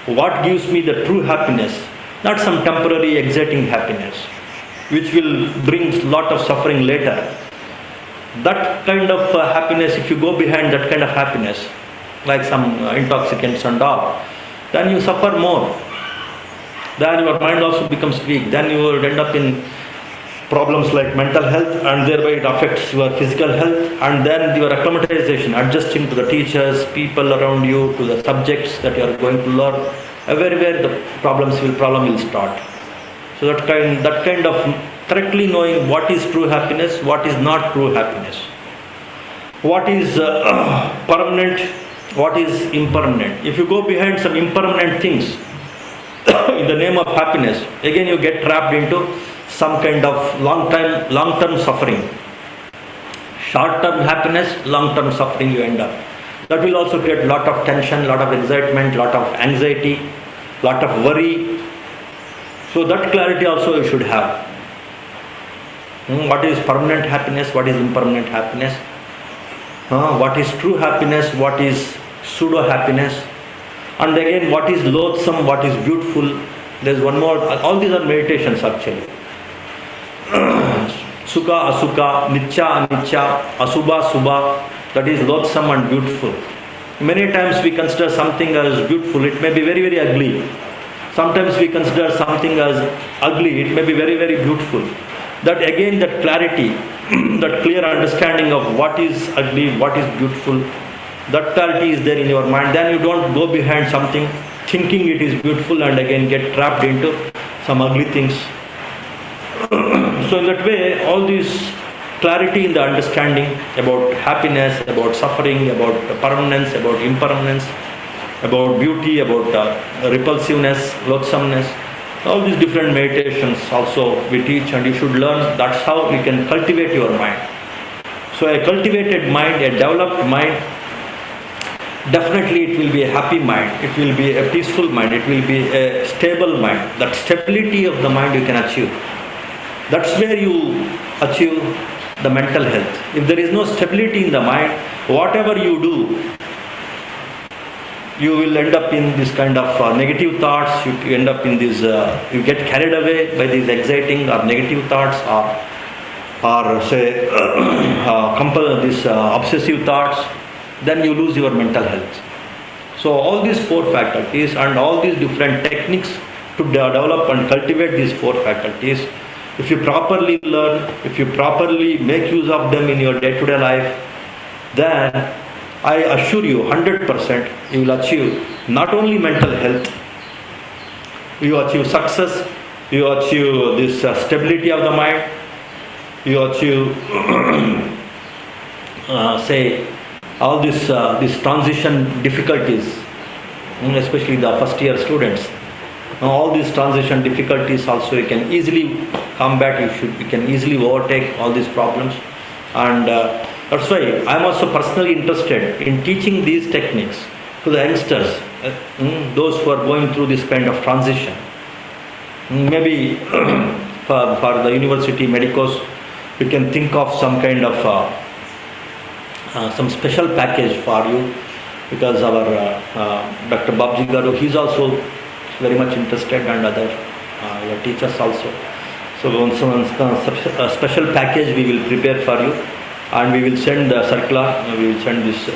Speaker 2: what gives me the true happiness, not some temporary exciting happiness which will bring lot of suffering later. That kind of happiness, if you go behind that kind of happiness, like some intoxicants and all, then you suffer more. Then your mind also becomes weak. Then you will end up in problems like mental health, and thereby it affects your physical health, and then your acclimatization, adjusting to the teachers, people around you, to the subjects that you are going to learn. Everywhere the problem will start. So that kind of correctly knowing what is true happiness, what is not true happiness, what is permanent, what is impermanent. If you go behind some impermanent things in the name of happiness, again you get trapped into some kind of long-term suffering. Short-term happiness, long-term suffering you end up. That will also create a lot of tension, lot of excitement, lot of anxiety, lot of worry. So that clarity also you should have. What is permanent happiness, what is impermanent happiness, what is true happiness, what is pseudo happiness, and again what is loathsome, what is beautiful. There's one more, all these are meditations actually. Sukha, asukha, nitya, anicca, asubha, subha, that is loathsome and beautiful. Many times we consider something as beautiful, it may be very, very ugly. Sometimes we consider something as ugly, it may be very, very beautiful. That again, that clarity, that clear understanding of what is ugly, what is beautiful, that clarity is there in your mind. Then you don't go behind something thinking it is beautiful and again get trapped into some ugly things. So in that way, all this clarity in the understanding about happiness, about suffering, about permanence, about impermanence, about beauty, about repulsiveness, loathsomeness, all these different meditations also we teach, and you should learn. That's how you can cultivate your mind. So a cultivated mind, a developed mind definitely it will be a happy mind, it will be a peaceful mind, it will be a stable mind. That stability of the mind you can achieve. That's where you achieve the mental health. If there is no stability in the mind, whatever you do, you will end up in this kind of negative thoughts. You end up in this, you get carried away by these exciting or negative thoughts, or say these obsessive thoughts. Then you lose your mental health. So all these four faculties and all these different techniques to develop and cultivate these four faculties, if you properly learn, if you properly make use of them in your day-to-day life, then I assure you 100% you will achieve not only mental health, you achieve success, you achieve this stability of the mind, you achieve say all these transition difficulties, especially the first year students. All these transition difficulties also you can easily combat, you can easily overtake all these problems. And that's why I am also personally interested in teaching these techniques to the youngsters, those who are going through this kind of transition. Maybe for the university medicos, we can think of some kind of some special package for you, because our Dr. Babji Garu, he is also very much interested, and other teachers also. So a special package we will prepare for you, and we will send the circular, we will send these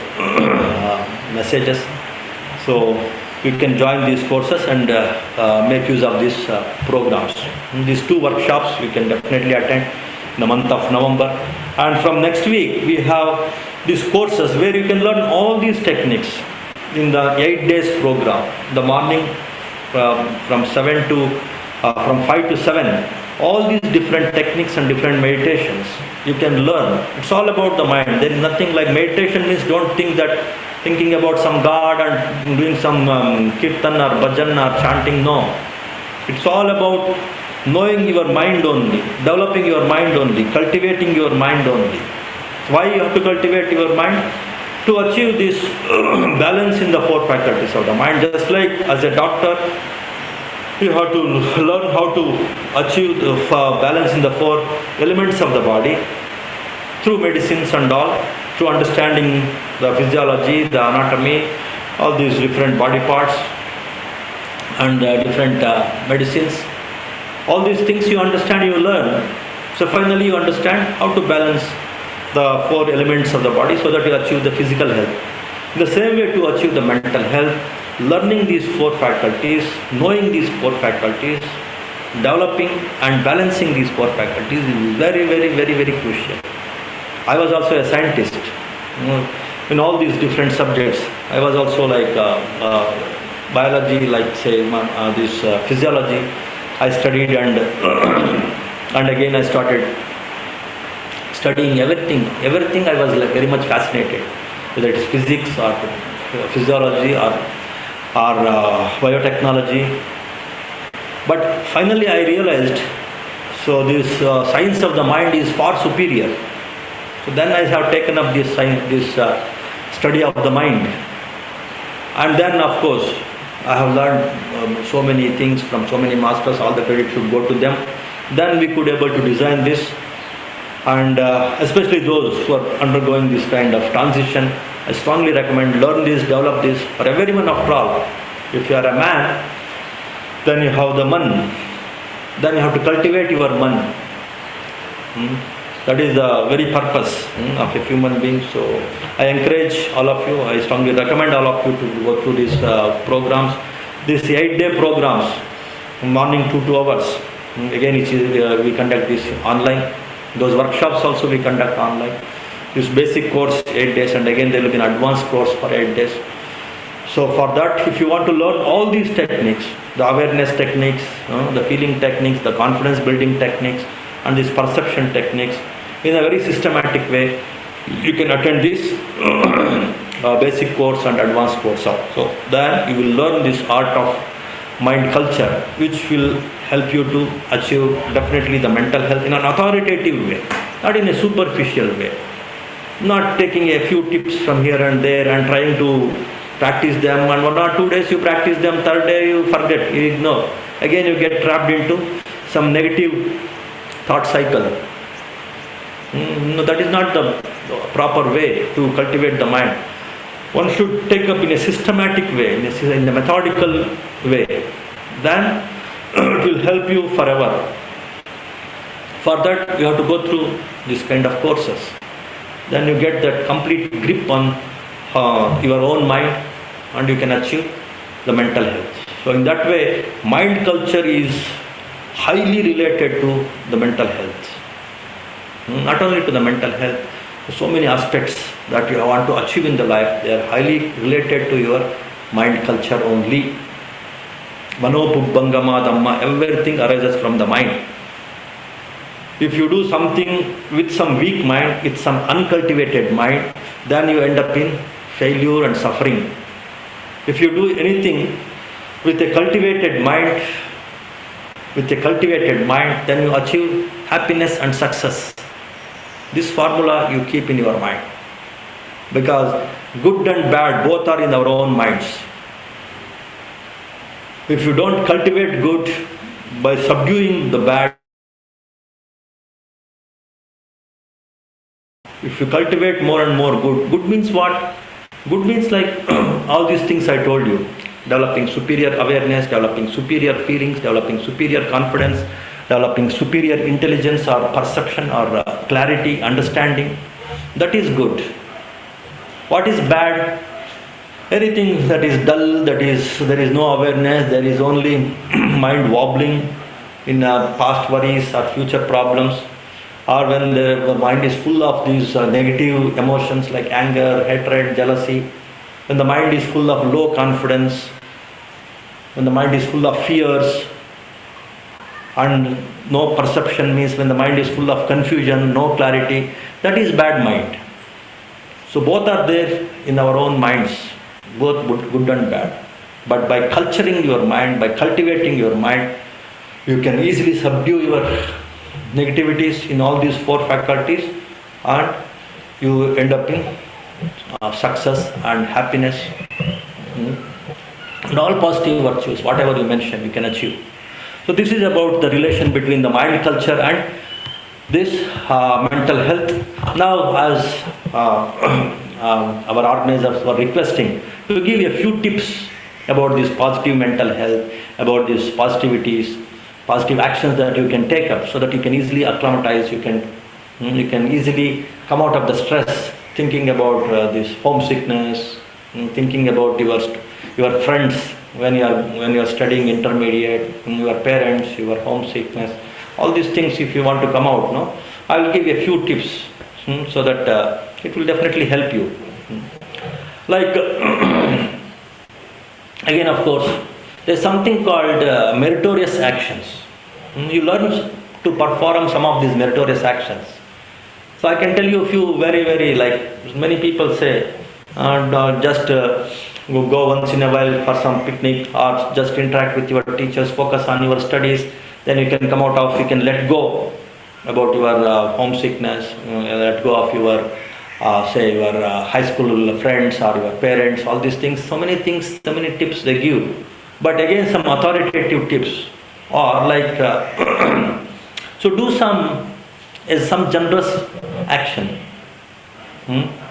Speaker 2: messages. So you can join these courses and make use of these programs. These two workshops you can definitely attend in the month of November. And from next week we have these courses where you can learn all these techniques in the 8 days program. The morning from 5 to 7, all these different techniques and different meditations you can learn. It's all about the mind. There is nothing like meditation means don't think that thinking about some God and doing some kirtan or bhajan or chanting. No. It's all about knowing your mind only, developing your mind only, cultivating your mind only. Why you have to cultivate your mind? To achieve this balance in the four faculties of the mind. Just like as a doctor, you have to learn how to achieve the balance in the four elements of the body through medicines and all, through understanding the physiology, the anatomy, all these different body parts and different medicines. All these things you understand, you learn. So finally you understand how to balance the four elements of the body so that you achieve the physical health. In the same way, to achieve the mental health, learning these four faculties, knowing these four faculties, developing and balancing these four faculties is very, very, very, very crucial. I was also a scientist in all these different subjects. I was also like biology, like say this physiology. I studied and again I started studying everything I was like very much fascinated, whether it is physics or physiology or biotechnology. But finally I realized, so this science of the mind is far superior. So then I have taken up this science, this study of the mind. And then of course I have learned so many things from so many masters, all the credit should go to them. Then we could able to design this. And especially those who are undergoing this kind of transition, I strongly recommend learn this, develop this. For everyone after all, if you are a man, then you have the man, then you have to cultivate your man. That is the very purpose of a human being. So I encourage all of you, I strongly recommend all of you to go through these programs, these 8-day programs, morning 2 hours. Again, we conduct this online. Those workshops also we conduct online. This basic course 8 days, and again there will be an advanced course for 8 days. So for that, if you want to learn all these techniques, the awareness techniques, the feeling techniques, the confidence building techniques, and these perception techniques in a very systematic way, you can attend this basic course and advanced course also. So then you will learn this art of mind culture, which will help you to achieve definitely the mental health in an authoritative way, not in a superficial way, not taking a few tips from here and there and trying to practice them, and 1 or 2 days you practice them, third day you forget, you ignore. Again you get trapped into some negative thought cycle. No, that is not the proper way to cultivate the mind. One should take up in a systematic way, in a methodical way. Then it will help you forever. For that you have to go through this kind of courses. Then you get that complete grip on your own mind, and you can achieve the mental health. So in that way, mind culture is highly related to the mental health. Not only to the mental health, so many aspects that you want to achieve in the life, they are highly related to your mind culture only. Mano Pubbangama Dhamma, everything arises from the mind. If you do something with some weak mind, with some uncultivated mind, then you end up in failure and suffering. If you do anything with a cultivated mind, then you achieve happiness and success. This formula you keep in your mind, because good and bad both are in our own minds. If you don't cultivate good by subduing the bad, if you cultivate more and more good, good means what? Good means like all these things I told you. Developing superior awareness, developing superior feelings, developing superior confidence, developing superior intelligence or perception or clarity, understanding. That is good. What is bad? Anything that is dull, there is no awareness, there is only mind wobbling in past worries or future problems, or when the mind is full of these negative emotions like anger, hatred, jealousy, when the mind is full of low confidence, when the mind is full of fears, and no perception means when the mind is full of confusion, no clarity, that is bad mind. So both are there in our own minds, both good and bad. But by culturing your mind, by cultivating your mind, you can easily subdue your negativities in all these 4 faculties, and you end up in success and happiness. And all positive virtues, whatever you mentioned, you can achieve. So this is about the relation between the mind culture and this mental health. Now, as our organizers were requesting to give a few tips about this positive mental health, about these positivities, positive actions that you can take up so that you can easily acclimatize, you can easily come out of the stress, thinking about this homesickness, thinking about your friends when you are studying intermediate, your parents, your homesickness, all these things. If you want to come out, I will give you a few tips so that it will definitely help you. Like again, of course, there's something called meritorious actions. You learn to perform some of these meritorious actions. So I can tell you a few very like many people say, just go once in a while for some picnic, or just interact with your teachers, focus on your studies, then you can come out of, you can let go about your homesickness, let go of your your high school friends or your parents, all these things, so many tips they give. But again, some authoritative tips, or like so do some generous action.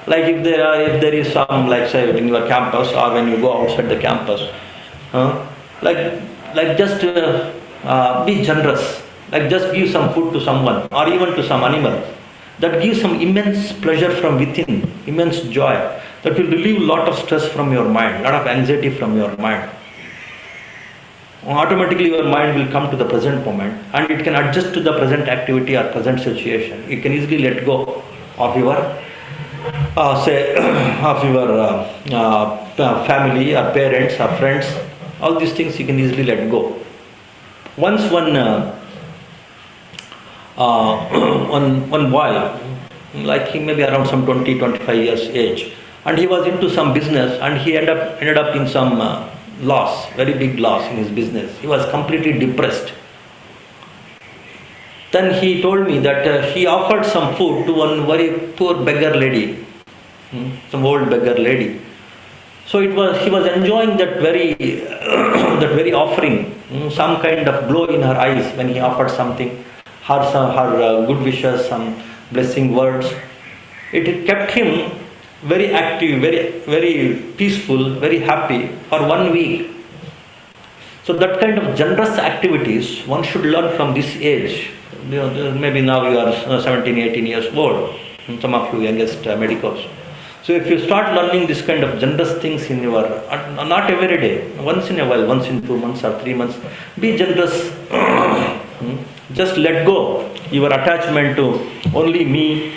Speaker 2: Like if there is some, like say in your campus or when you go outside the campus, like just be generous, like just give some food to someone or even to some animal. That gives some immense pleasure from within, immense joy. That will relieve a lot of stress from your mind, a lot of anxiety from your mind. Automatically your mind will come to the present moment and it can adjust to the present activity or present situation. You can easily let go of your family or parents or friends. All these things you can easily let go. Once one boy, like he may be around some 20-25 years age, and he was into some business and he ended up in some loss, very big loss in his business. He was completely depressed. Then he told me that he offered some food to one very poor beggar lady, some old beggar lady. So he was enjoying that very, that very offering, some kind of glow in her eyes when he offered something, her good wishes, some blessing words. It kept him very active, very peaceful, very happy for 1 week. So that kind of generous activities one should learn from this age. Maybe now you are 17, 18 years old, some of you youngest medicos. So if you start learning this kind of generous things in your, not every day, once in a while, once in 2 months or 3 months, be generous. Just let go your attachment to only me,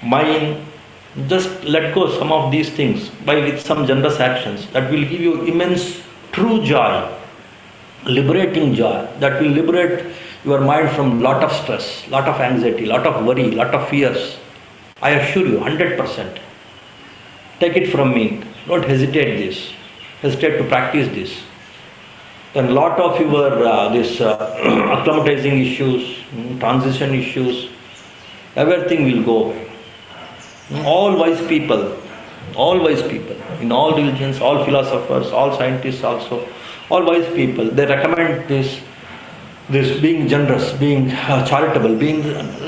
Speaker 2: mine. Just let go some of these things with some generous actions that will give you immense true joy, liberating joy, that will liberate your mind from lot of stress, lot of anxiety, lot of worry, lot of fears. I assure you, 100%. Take it from me. Don't hesitate to practice this. Then lot of your acclimatizing issues, transition issues, everything will go away. All wise people, in all religions, all philosophers, all scientists also, all wise people, they recommend this being generous, being charitable, being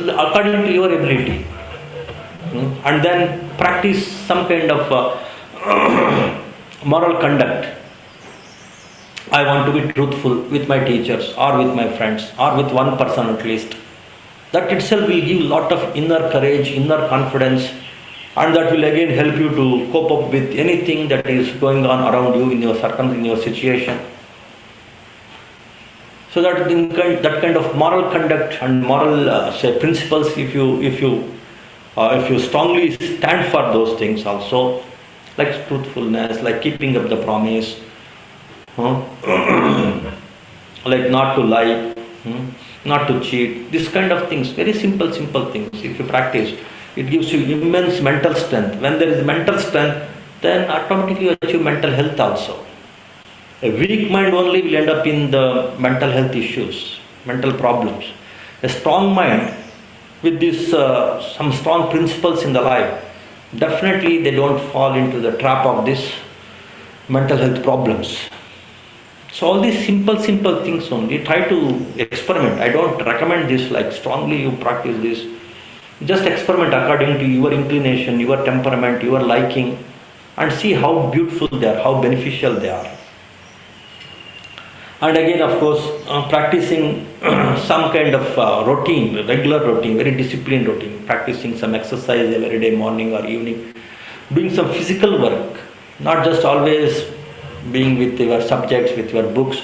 Speaker 2: according to your ability. And then practice some kind of moral conduct. I want to be truthful with my teachers or with my friends or with one person at least. That itself will give lot of inner courage, inner confidence, and that will again help you to cope up with anything that is going on around you in your situation. So that kind of moral conduct and moral principles, if you strongly stand for those things also, like truthfulness, like keeping up the promise, like not to lie, not to cheat, this kind of things, very simple things. If you practice, it gives you immense mental strength. When there is mental strength, then automatically you achieve mental health also. A weak mind only will end up in the mental health issues, mental problems. A strong mind with this some strong principles in the life, definitely they don't fall into the trap of this mental health problems. So all these simple things only, try to experiment. I don't recommend this like strongly you practice this. Just experiment according to your inclination, your temperament, your liking, and see how beautiful they are, how beneficial they are. And again, of course, practicing some kind of routine, regular routine, very disciplined routine, practicing some exercise every day, morning or evening, doing some physical work, not just always being with your subjects, with your books,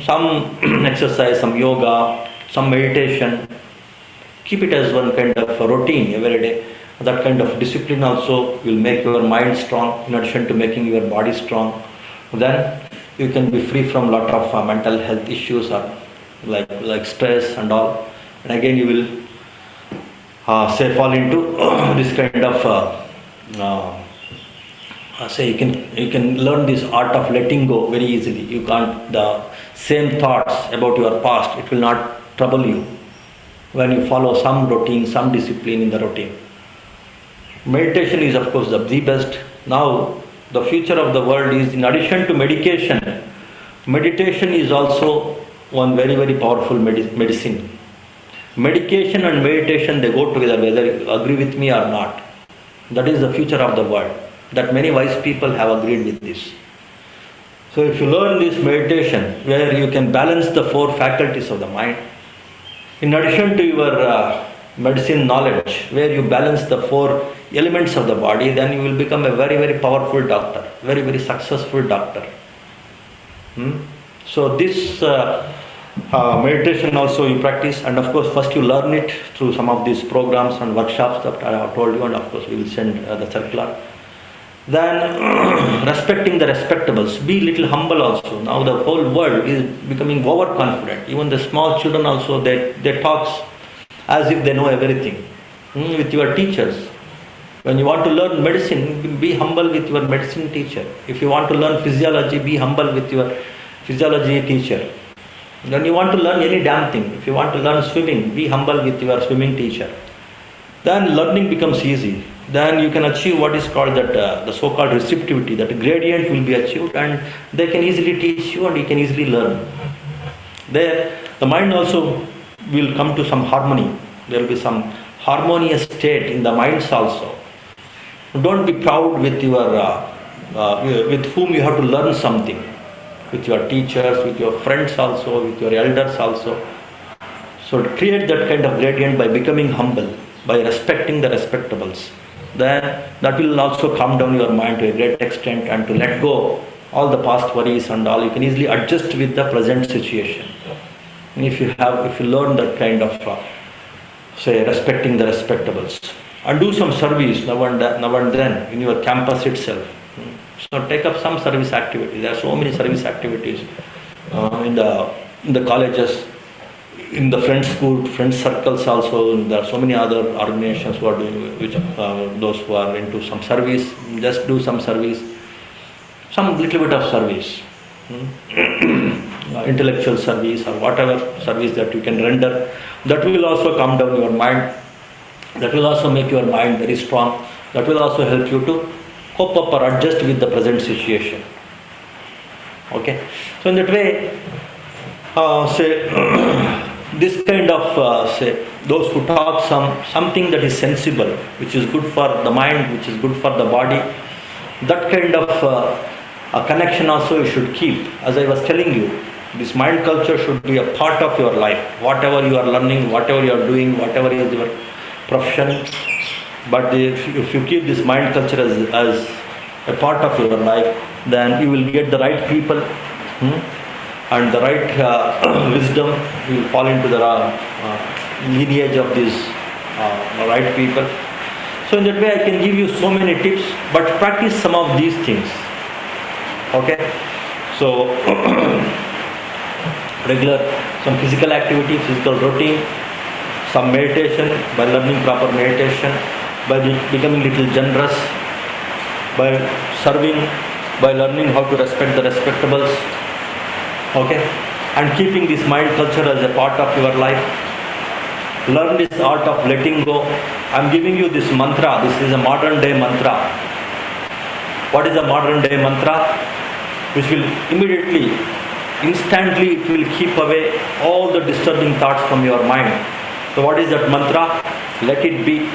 Speaker 2: some exercise, some yoga, some meditation. Keep it as one kind of a routine every day. That kind of discipline also will make your mind strong, in addition to making your body strong. Then you can be free from lot of mental health issues or like stress and all. And again you will fall into this kind of you can learn this art of letting go very easily. You can't, the same thoughts about your past, it will not trouble you when you follow some routine, some discipline in the routine. Meditation is of course the best. Now the future of the world is, in addition to medication, meditation is also one very powerful medicine. Medication and meditation, they go together, whether you agree with me or not. That is the future of the world. That many wise people have agreed with this. So if you learn this meditation, where you can balance the 4 faculties of the mind, in addition to your medicine knowledge, where you balance the 4 elements of the body, then you will become a very powerful doctor, very successful doctor. So this meditation also you practice, and of course first you learn it through some of these programs and workshops that I have told you, and of course we will send the circular. Then respecting the respectables, be little humble also. Now the whole world is becoming overconfident. Even the small children also, they talk as if they know everything. With your teachers, when you want to learn medicine, be humble with your medicine teacher. If you want to learn physiology, be humble with your physiology teacher. When you want to learn any damn thing, if you want to learn swimming, be humble with your swimming teacher. Then learning becomes easy. then you can achieve what is called that the so-called receptivity, that gradient will be achieved, and they can easily teach you and you can easily learn. There, the mind also will come to some harmony. There will be some harmonious state in the minds also. Don't be proud with your with whom you have to learn something, with your teachers, with your friends also, with your elders also. So create that kind of gradient by becoming humble, by respecting the respectables. Then that will also calm down your mind to a great extent, and to let go all the past worries and all. You can easily adjust with the present situation. And if you learn that kind of say respecting the respectables, and do some service now and then in your campus itself. So take up some service activities. There are so many service activities in the colleges, in the friend circles also. There are so many other organizations who are doing, which those who are into some service. Just do some service, some little bit of service, intellectual service or whatever service that you can render. That will also calm down your mind. That will also make your mind very strong. That will also help you to cope up or adjust with the present situation. Okay. So in that way, this kind of those who talk something that is sensible, which is good for the mind, which is good for the body, that kind of a connection also you should keep. As I was telling you, this mind culture should be a part of your life. Whatever you are learning, whatever you are doing, whatever is your profession, but if you keep this mind culture as a part of your life, then you will get the right people and the right wisdom. You will fall into the lineage of these right people. So in that way I can give you so many tips, but practice some of these things. Okay, so some physical activity, physical routine, some meditation, by learning proper meditation, by becoming little generous, by serving, by learning how to respect the respectables, okay, and keeping this mind culture as a part of your life. Learn this art of letting go. I am giving you this mantra. This is a modern day mantra. What is a modern day mantra? Which will immediately, instantly, it will keep away all the disturbing thoughts from your mind. So what is that mantra? Let it be.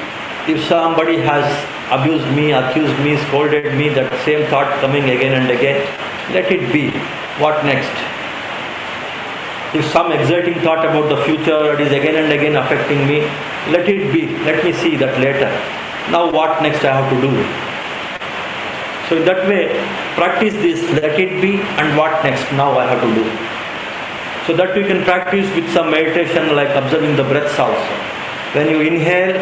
Speaker 2: If somebody has abused me, accused me, scolded me, that same thought coming again and again, let it be. What next? If some exciting thought about the future is again and again affecting me, let it be. Let me see that later. Now what next I have to do? So in that way, practice this, let it be, and what next now I have to do. So that you can practice with some meditation, like observing the breaths also. When you inhale,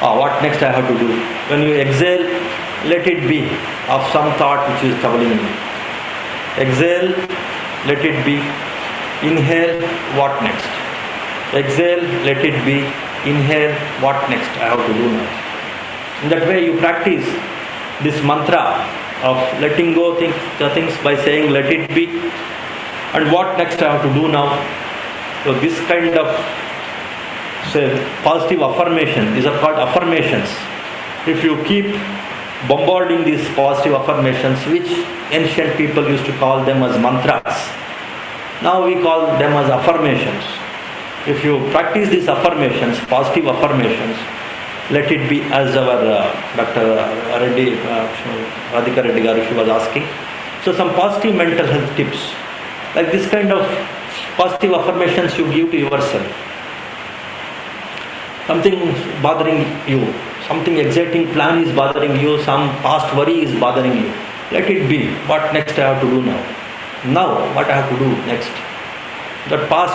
Speaker 2: what next I have to do? When you exhale, let it be of some thought which is troubling me. Exhale, let it be. Inhale, what next? Exhale, let it be. Inhale, what next I have to do now. In that way you practice this mantra of letting go the things by saying let it be, and what next I have to do now. So this kind of positive affirmation, these are called affirmations. If you keep bombarding these positive affirmations, which ancient people used to call them as mantras, now we call them as affirmations. If you practice these affirmations, positive affirmations, let it be, as our Dr. Reddy, Radhika Reddy Garu, she was asking. So some positive mental health tips, like this kind of positive affirmations you give to yourself. Something bothering you, something exciting plan is bothering you, some past worry is bothering you. Let it be. What next I have to do now? Now, what I have to do next? That past,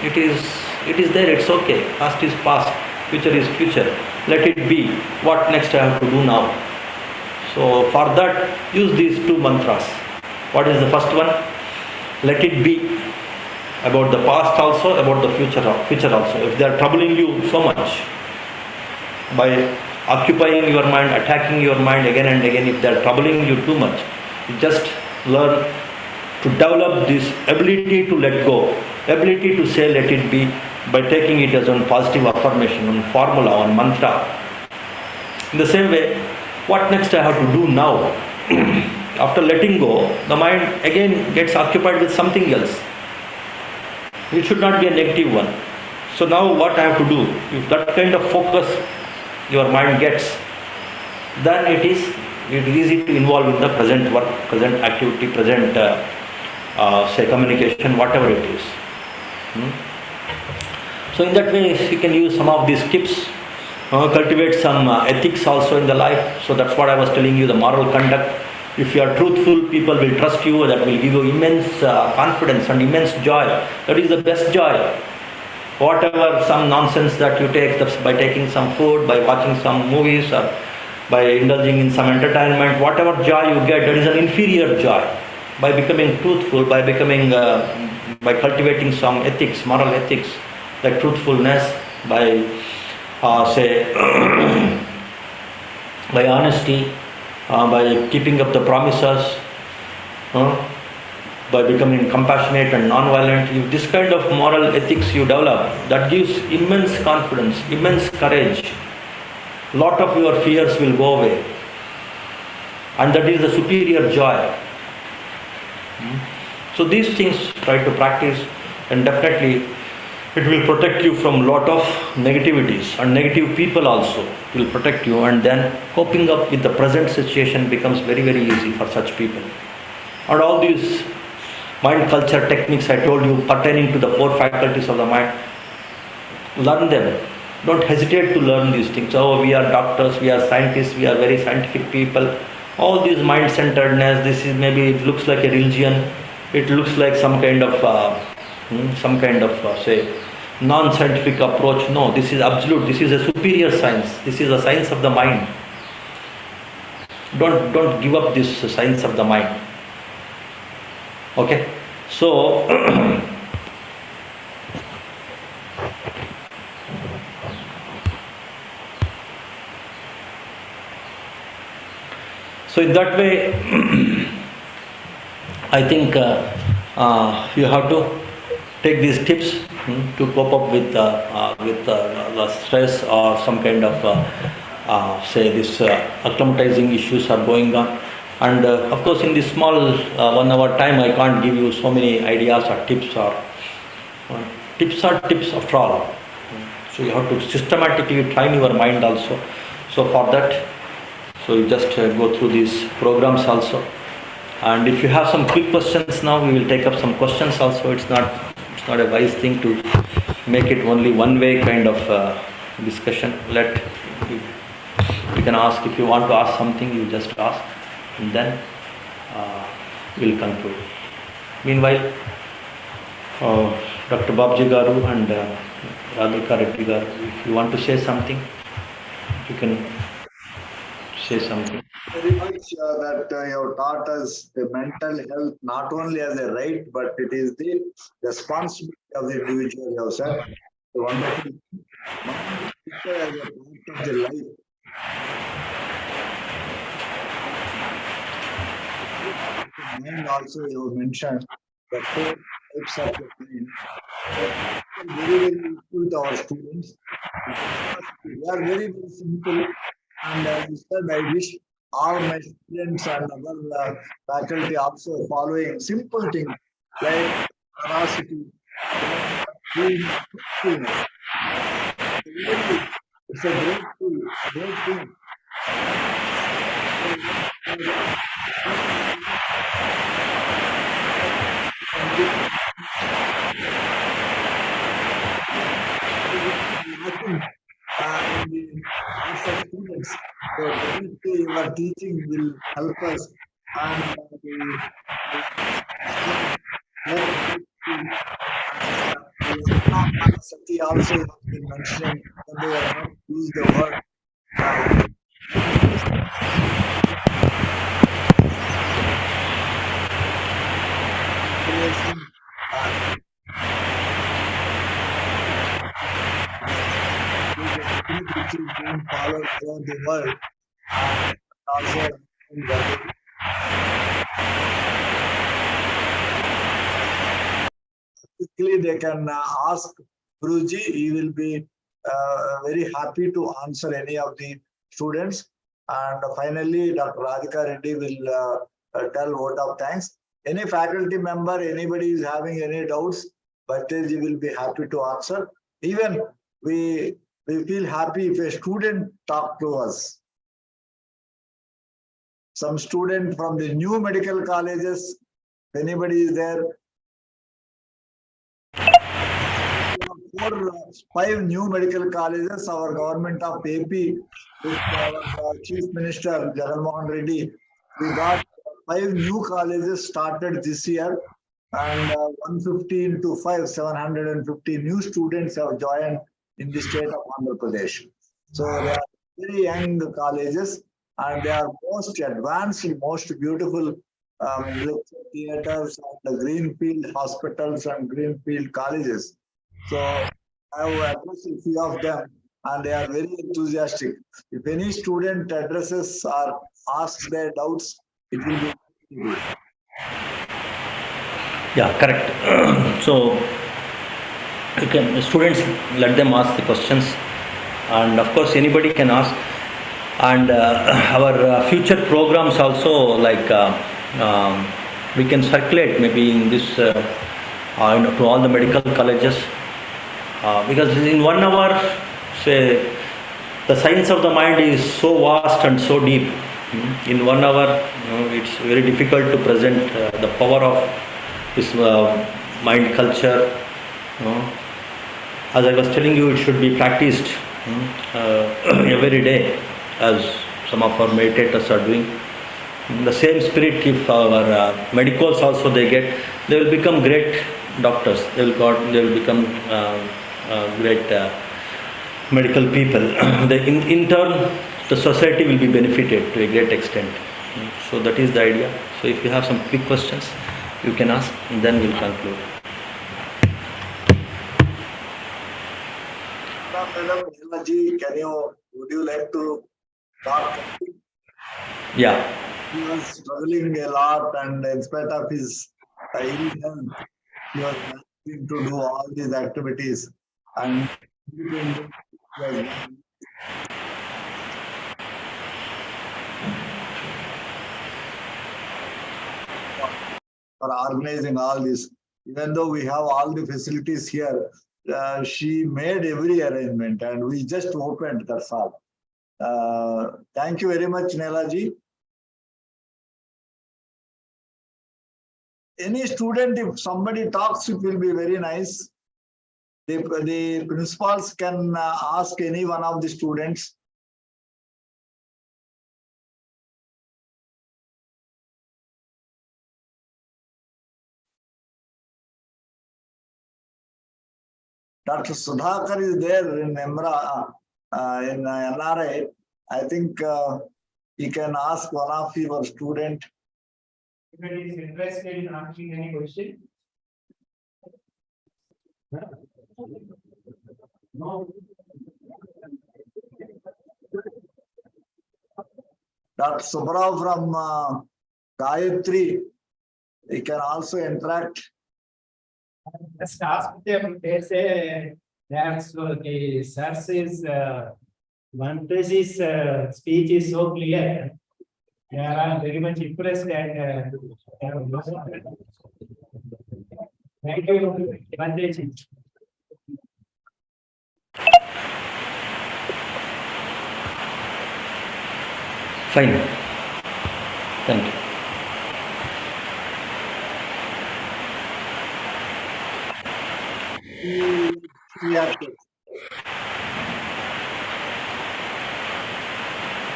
Speaker 2: it is there, it's okay. Past is past, future is future. Let it be. What next I have to do now? So for that, use these two mantras. What is the first one? Let it be. About the past also, about the future also. If they are troubling you so much, by occupying your mind, attacking your mind again and again, if they are troubling you too much, you just learn to develop this ability to let go, ability to say let it be, by taking it as one positive affirmation, one formula, one mantra. In the same way, what next I have to do now? After letting go, the mind again gets occupied with something else. It should not be a negative one. So now what I have to do? If that kind of focus your mind gets, then it is easy to involve in the present work, present activity, present say communication, whatever it is. So in that way you can use some of these tips, cultivate some ethics also in the life. So that's what I was telling you, the moral conduct. If you are truthful, people will trust you. That will give you immense confidence and immense joy. That is the best joy. Whatever some nonsense that you take, that's by taking some food, by watching some movies, or by indulging in some entertainment, whatever joy you get, that is an inferior joy. By becoming truthful, by cultivating some ethics, moral ethics, like truthfulness, by by honesty, by keeping up the promises, by becoming compassionate and non-violent. If this kind of moral ethics you develop, that gives immense confidence, immense courage. Lot of your fears will go away, and that is the superior joy. So these things try to practice, and definitely it will protect you from lot of negativities, and negative people also will protect you, and then coping up with the present situation becomes very, very easy for such people. And all these mind culture techniques I told you pertaining to the 4 faculties of the mind, learn them. Don't hesitate to learn these things. Oh, we are doctors, we are scientists, we are very scientific people. All these mind-centeredness, this is maybe, it looks like a religion, it looks like some kind of say non-scientific approach. No, this is absolute, this is a superior science, this is a science of the mind. Don't give up this science of the mind. Okay, so so in that way I think you have to take these tips to cope up with the stress or some kind of say this acclimatizing issues are going on. And of course in this small 1 hour time I can't give you so many ideas or tips, or tips are tips after all. So you have to systematically train your mind also. So for that, so you just go through these programs also. And if you have some quick questions now, we will take up some questions also. It's not a wise thing to make it only one way kind of discussion. You can ask, if you want to ask something, you just ask, and then we'll conclude. Meanwhile, Dr. Babji Garu and Radhika Reddy Garu, if you want to say something, you can say something.
Speaker 1: Very much that you have taught us the mental health not only as a right, but it is the responsibility of the individual. You have said the wonderful picture as a part of the life. Mind also you have mentioned the 4 types of the mind. Very, very useful to our students. They are very, very simple. And as you said, I wish all my students and other faculty also following simple things like generosity, peacefulness. It's a great thing. Students, so definitely your teaching will help us, and Sati also has been mentioning when they have not used the word. Which is being followed around the world, and also quickly they can ask Guruji. He will be very happy to answer any of the students. And finally, Dr. Radhika Reddy will tell vote of thanks. Any faculty member, anybody is having any doubts, Bhattaji will be happy to answer. Even we feel happy if a student talk to us. Some student from the new medical colleges, if anybody is there. 5 new medical colleges, our government of AP, with our Chief Minister Jagannath Reddy, we got 5 new colleges started this year, and 150 into 5, 750 new students have joined in the state of Andhra Pradesh. So they are very young colleges, and they are most advanced, most beautiful lecture theaters, and greenfield hospitals and greenfield colleges. So I have addressed a few of them, and they are very enthusiastic. If any student addresses or asks their doubts, it will be good.
Speaker 2: Yeah, correct. So you can, students, let them ask the questions, and of course anybody can ask. And our future programs also, like we can circulate maybe in this to all the medical colleges, because in 1 hour, say, the science of the mind is so vast and so deep. In 1 hour, it's very difficult to present the power of this mind culture. As I was telling you, it should be practiced every day, as some of our meditators are doing. The same spirit, if our medicals also they will become great doctors. They will become great medical people. In turn, the society will be benefited to a great extent. So that is the idea. So if you have some quick questions, you can ask, and then we'll conclude.
Speaker 1: Would you like to talk?
Speaker 2: Yeah.
Speaker 1: He was struggling a lot, and in spite of his ill health, he was managing to do all these activities. And for organizing all this, even though we have all the facilities here, she made every arrangement, and we just opened, that's all. Thank you very much, Nelaji. Any student, if somebody talks, it will be very nice. The principals can ask any one of the students. Dr. Sudhakar is there in Emra, in NRA. I think he can ask one of your student.
Speaker 4: If it is interested in asking any question. No.
Speaker 1: Dr. Subrao from Gayatri, he can also interact.
Speaker 4: Just ask them, they say that's the source is Mantraj's speech is so clear. They are very much impressed and thank you, Mantraj.
Speaker 2: Fine. Thank you.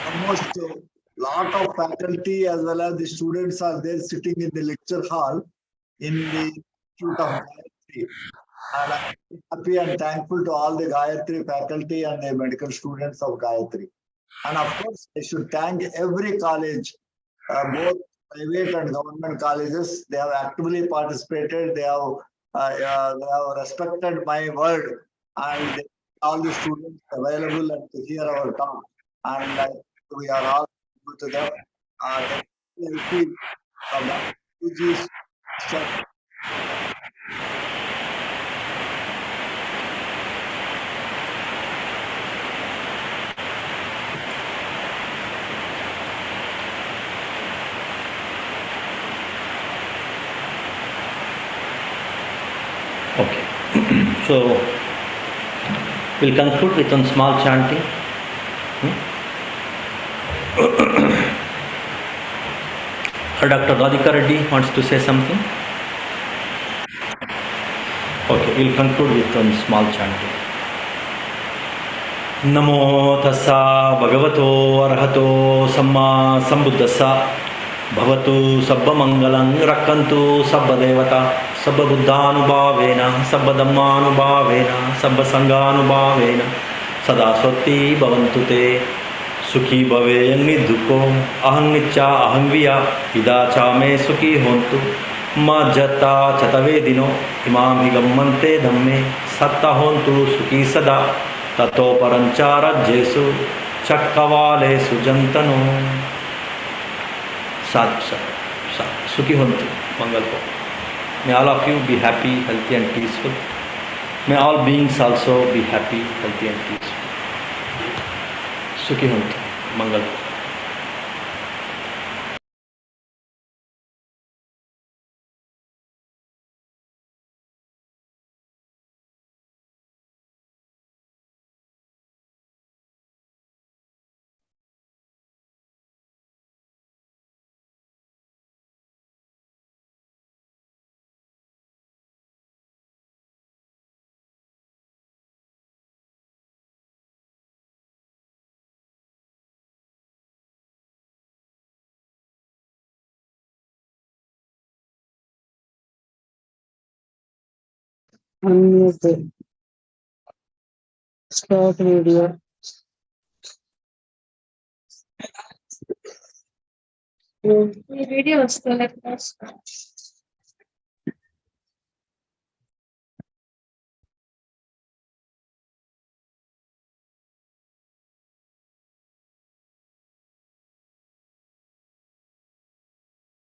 Speaker 1: Almost a lot of faculty as well as the students are there sitting in the lecture hall in the Institute of Gayatri. And I'm happy and thankful to all the Gayatri faculty and the medical students of Gayatri. And of course, I should thank every college, both private and government colleges. They have actively participated. They have respected my word, and all the students available and to hear our talk. And we are all good to them.
Speaker 2: So we'll conclude with one small chanting. Dr. Radhika Reddy wants to say something. Okay, we'll conclude with one small chanting. Namo tassa bhagavato arahato samma sambuddhassa bhavatu sabba mangalang rakkantu sabba devata sabba buddhanubhavena sabba dhammanubhavena sabba sanghanubhavena sada swati bhavantu te sukhi bhave nidukho aham nicca aham viya idacha me sukhi hontu majjata chatavedino imam higammante dhamme satta hontu sukhi sada tato paranchara jesu chakkavale sujantano sadhu sadhu sukhi hontu mangal ho. May all of you be happy, healthy and peaceful. May all beings also be happy, healthy and peaceful. Sukhi hontu mangal ho.
Speaker 5: Unmute. Start video. Video was the